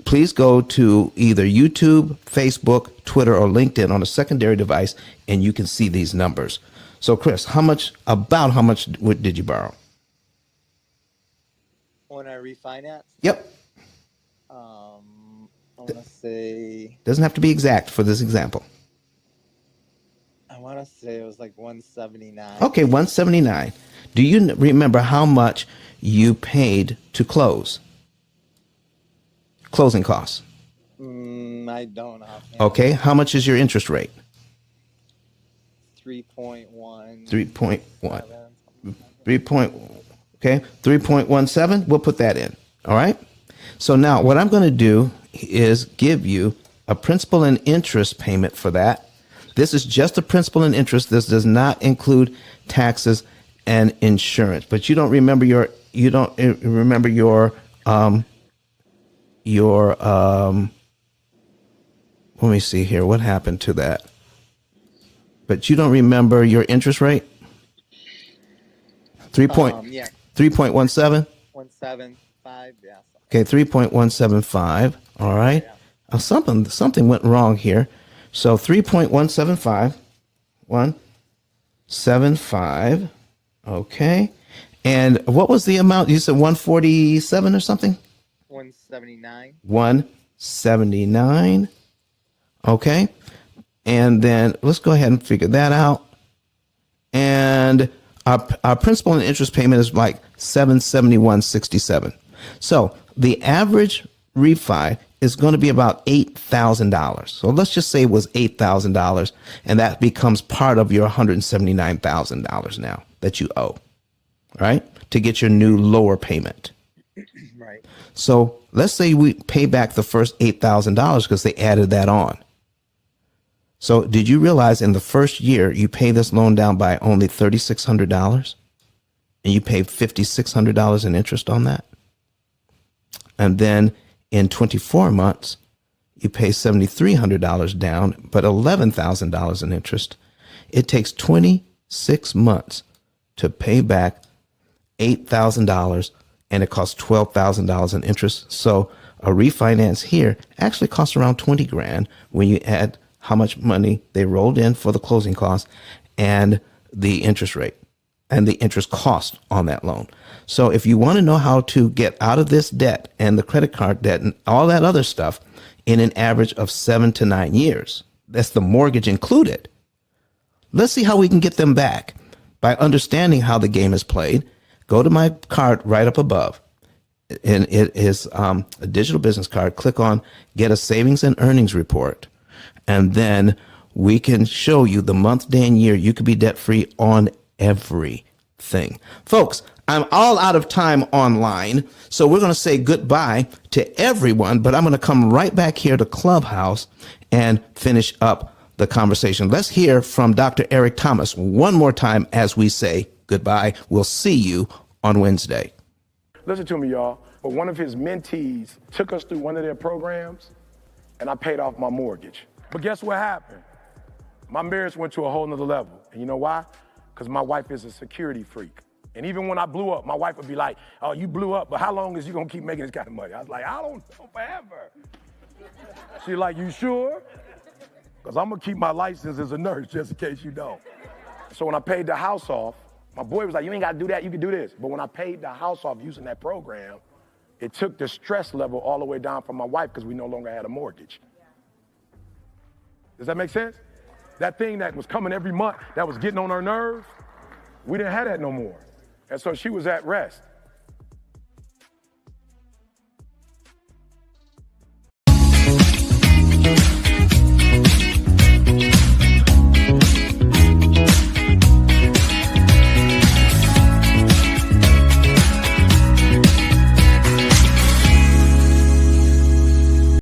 Please go to either YouTube, Facebook, Twitter, or LinkedIn on a secondary device, and you can see these numbers. So, Chris, how much did you borrow? When I refinanced, Yep. I want to say Doesn't have to be exact for this example. it was like 179. Okay, 179. Do you remember how much you paid to close? Closing costs. I don't offhand. Okay, how much is your interest rate? 3.1. 3.1. 3 point, okay, 3.17. We'll put that in. All right. So now what I'm going to do is give you a principal and interest payment for that. This is just a principal and interest. This does not include taxes and insurance. But you don't remember your let me see here. What happened to that? But you don't remember your interest rate? 3.17? 175. Yeah. Okay, 3.175. All right. Yeah. Something went wrong here. So 3.175. 175. Okay. And what was the amount? You said 147 or something? 179. 179. Okay. And then let's go ahead and figure that out. And our principal and interest payment is like $771.67. So the average refi is going to be about $8,000. So let's just say it was $8,000, and that becomes part of your $179,000 now that you owe, right? To get your new lower payment. Right. So let's say we pay back the first $8,000 because they added that on. So did you realize in the first year you pay this loan down by only $3,600 and you pay $5,600 in interest on that? And then in 24 months, you pay $7,300 down, but $11,000 in interest. It takes 26 months to pay back $8,000 and it costs $12,000 in interest. So a refinance here actually costs around 20 grand when you add how much money they rolled in for the closing costs and the interest rate and the interest cost on that loan. So if you want to know how to get out of this debt and the credit card debt and all that other stuff in an average of 7 to 9 years, that's the mortgage included. Let's see how we can get them back by understanding how the game is played. Go to my card right up above. And it is a digital business card. Click on Get a Savings and Earnings Report. And then we can show you the month, day, and year you could be debt free on everything. Folks, I'm all out of time online, so we're going to say goodbye to everyone, but I'm going to come right back here to Clubhouse and finish up the conversation. Let's hear from Dr. Eric Thomas one more time as we say goodbye. We'll see you on Wednesday. Listen to me, y'all. But one of his mentees took us through one of their programs, and I paid off my mortgage. But guess what happened? My marriage went to a whole nother level. And you know why? Because my wife is a security freak. And even when I blew up, my wife would be like, oh, you blew up, but how long is you gonna keep making this kind of money? I was like, I don't know, forever. She's like, you sure? Because I'm gonna keep my license as a nurse just in case you don't. So when I paid the house off, my boy was like, you ain't gotta do that, you can do this. But when I paid the house off using that program, it took the stress level all the way down for my wife because we no longer had a mortgage. Does that make sense? That thing that was coming every month, that was getting on her nerves, we didn't have that no more. And so she was at rest.